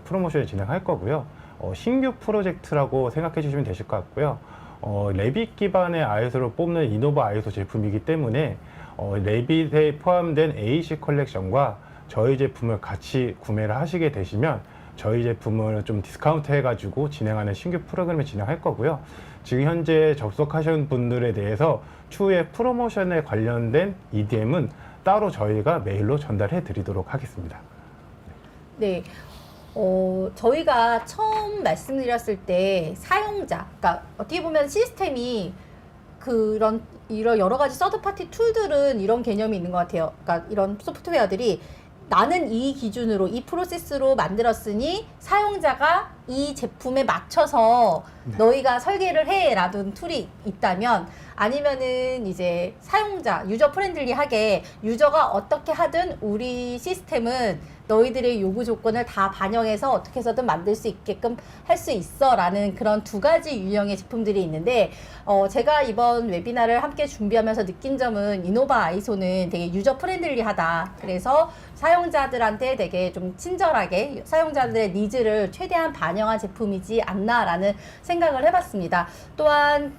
프로모션을 진행할 거고요. 신규 프로젝트라고 생각해 주시면 되실 것 같고요. 레빗 기반의 아이소를 뽑는 이노바 아이소 제품이기 때문에 레빗에 포함된 AC 컬렉션과 저희 제품을 같이 구매를 하시게 되시면 저희 제품을 좀 디스카운트 해가지고 진행하는 신규 프로그램을 진행할 거고요. 지금 현재 접속하신 분들에 대해서 추후에 프로모션에 관련된 EDM은 따로 저희가 메일로 전달해 드리도록 하겠습니다. 네. 저희가 처음 말씀드렸을 때 사용자, 그러니까 어떻게 보면 시스템이 이런 여러 가지 서드파티 툴들은 이런 개념이 있는 것 같아요. 그러니까 이런 소프트웨어들이 나는 이 기준으로 이 프로세스로 만들었으니 사용자가 이 제품에 맞춰서 너희가 설계를 해라는 툴이 있다면 아니면은 이제 사용자 유저 프렌들리하게 유저가 어떻게 하든 우리 시스템은 너희들의 요구 조건을 다 반영해서 어떻게 해서든 만들 수 있게끔 할 수 있어 라는 그런 두 가지 유형의 제품들이 있는데 제가 이번 웨비나를 함께 준비하면서 느낀 점은 이노바 아이소는 되게 유저 프렌들리하다. 그래서 사용자들한테 되게 좀 친절하게 사용자들의 니즈를 최대한 반영한 제품이지 않나라는 생각을 해봤습니다. 또한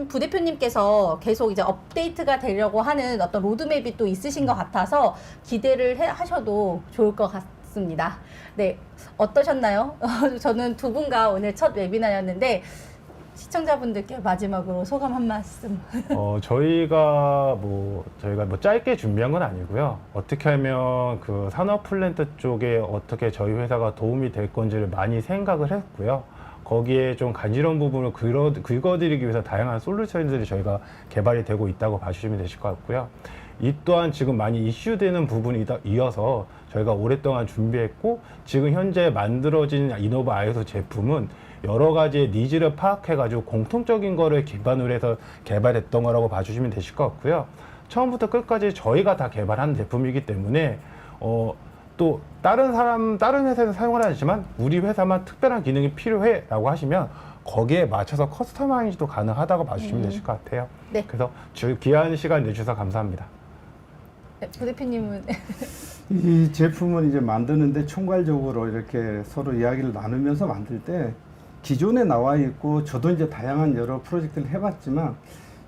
부대표님께서 계속 이제 업데이트가 되려고 하는 어떤 로드맵이 또 있으신 것 같아서 기대를 하셔도 좋을 것 같습니다. 네, 어떠셨나요? 저는 두 분과 오늘 첫 웨비나였는데 시청자분들께 마지막으로 소감 한 말씀. 저희가 짧게 준비한 건 아니고요. 어떻게 하면 그 산업 플랜트 쪽에 어떻게 저희 회사가 도움이 될 건지를 많이 생각을 했고요. 거기에 좀 간지러운 부분을 긁어드리기 위해서 다양한 솔루션들이 저희가 개발이 되고 있다고 봐주시면 되실 것 같고요. 이 또한 지금 많이 이슈되는 부분이 이어서 저희가 오랫동안 준비했고 지금 현재 만들어진 이노바 아이소 제품은 여러 가지의 니즈를 파악해가지고 공통적인 거를 기반으로 해서 개발했던 거라고 봐주시면 되실 것 같고요. 처음부터 끝까지 저희가 다 개발한 제품이기 때문에 또 다른 회사에서 사용을 하지만 우리 회사만 특별한 기능이 필요해 라고 하시면 거기에 맞춰서 커스터마이즈도 가능하다고 봐주시면 되실 것 같아요. 네. 그래서 귀한 시간 내주셔서 감사합니다. 네, 부대표님은 이 제품을 이제 만드는데 총괄적으로 이렇게 서로 이야기를 나누면서 만들 때 기존에 나와 있고 저도 이제 다양한 여러 프로젝트를 해봤지만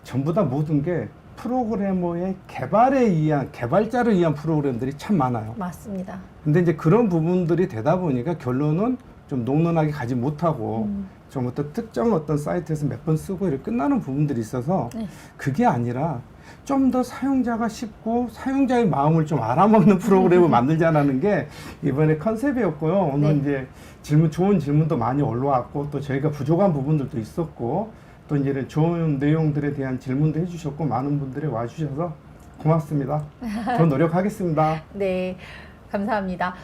전부 다 모든 게 프로그래머의 개발자를 위한 프로그램들이 참 많아요. 맞습니다. 근데 이제 그런 부분들이 되다 보니까 결론은 좀 농론하게 가지 못하고 좀 어떤 특정 어떤 사이트에서 몇 번 쓰고 이렇게 끝나는 부분들이 있어서 네. 그게 아니라 좀 더 사용자가 쉽고 사용자의 마음을 좀 알아먹는 프로그램을 만들자라는 게 이번에 컨셉이었고요. 오늘 네. 이제 좋은 질문도 많이 올라왔고 또 저희가 부족한 부분들도 있었고 또 이제 좋은 내용들에 대한 질문도 해주셨고 많은 분들이 와주셔서 고맙습니다. 더 노력하겠습니다. 네. 감사합니다.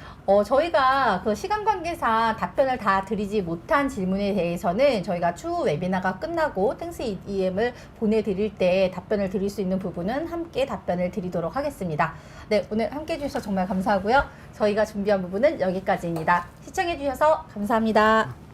저희가 그 시간 관계상 답변을 다 드리지 못한 질문에 대해서는 저희가 추후 웨비나가 끝나고 땡스 EM을 보내드릴 때 답변을 드릴 수 있는 부분은 함께 답변을 드리도록 하겠습니다. 네, 오늘 함께 해주셔서 정말 감사하고요. 저희가 준비한 부분은 여기까지입니다. 시청해주셔서 감사합니다.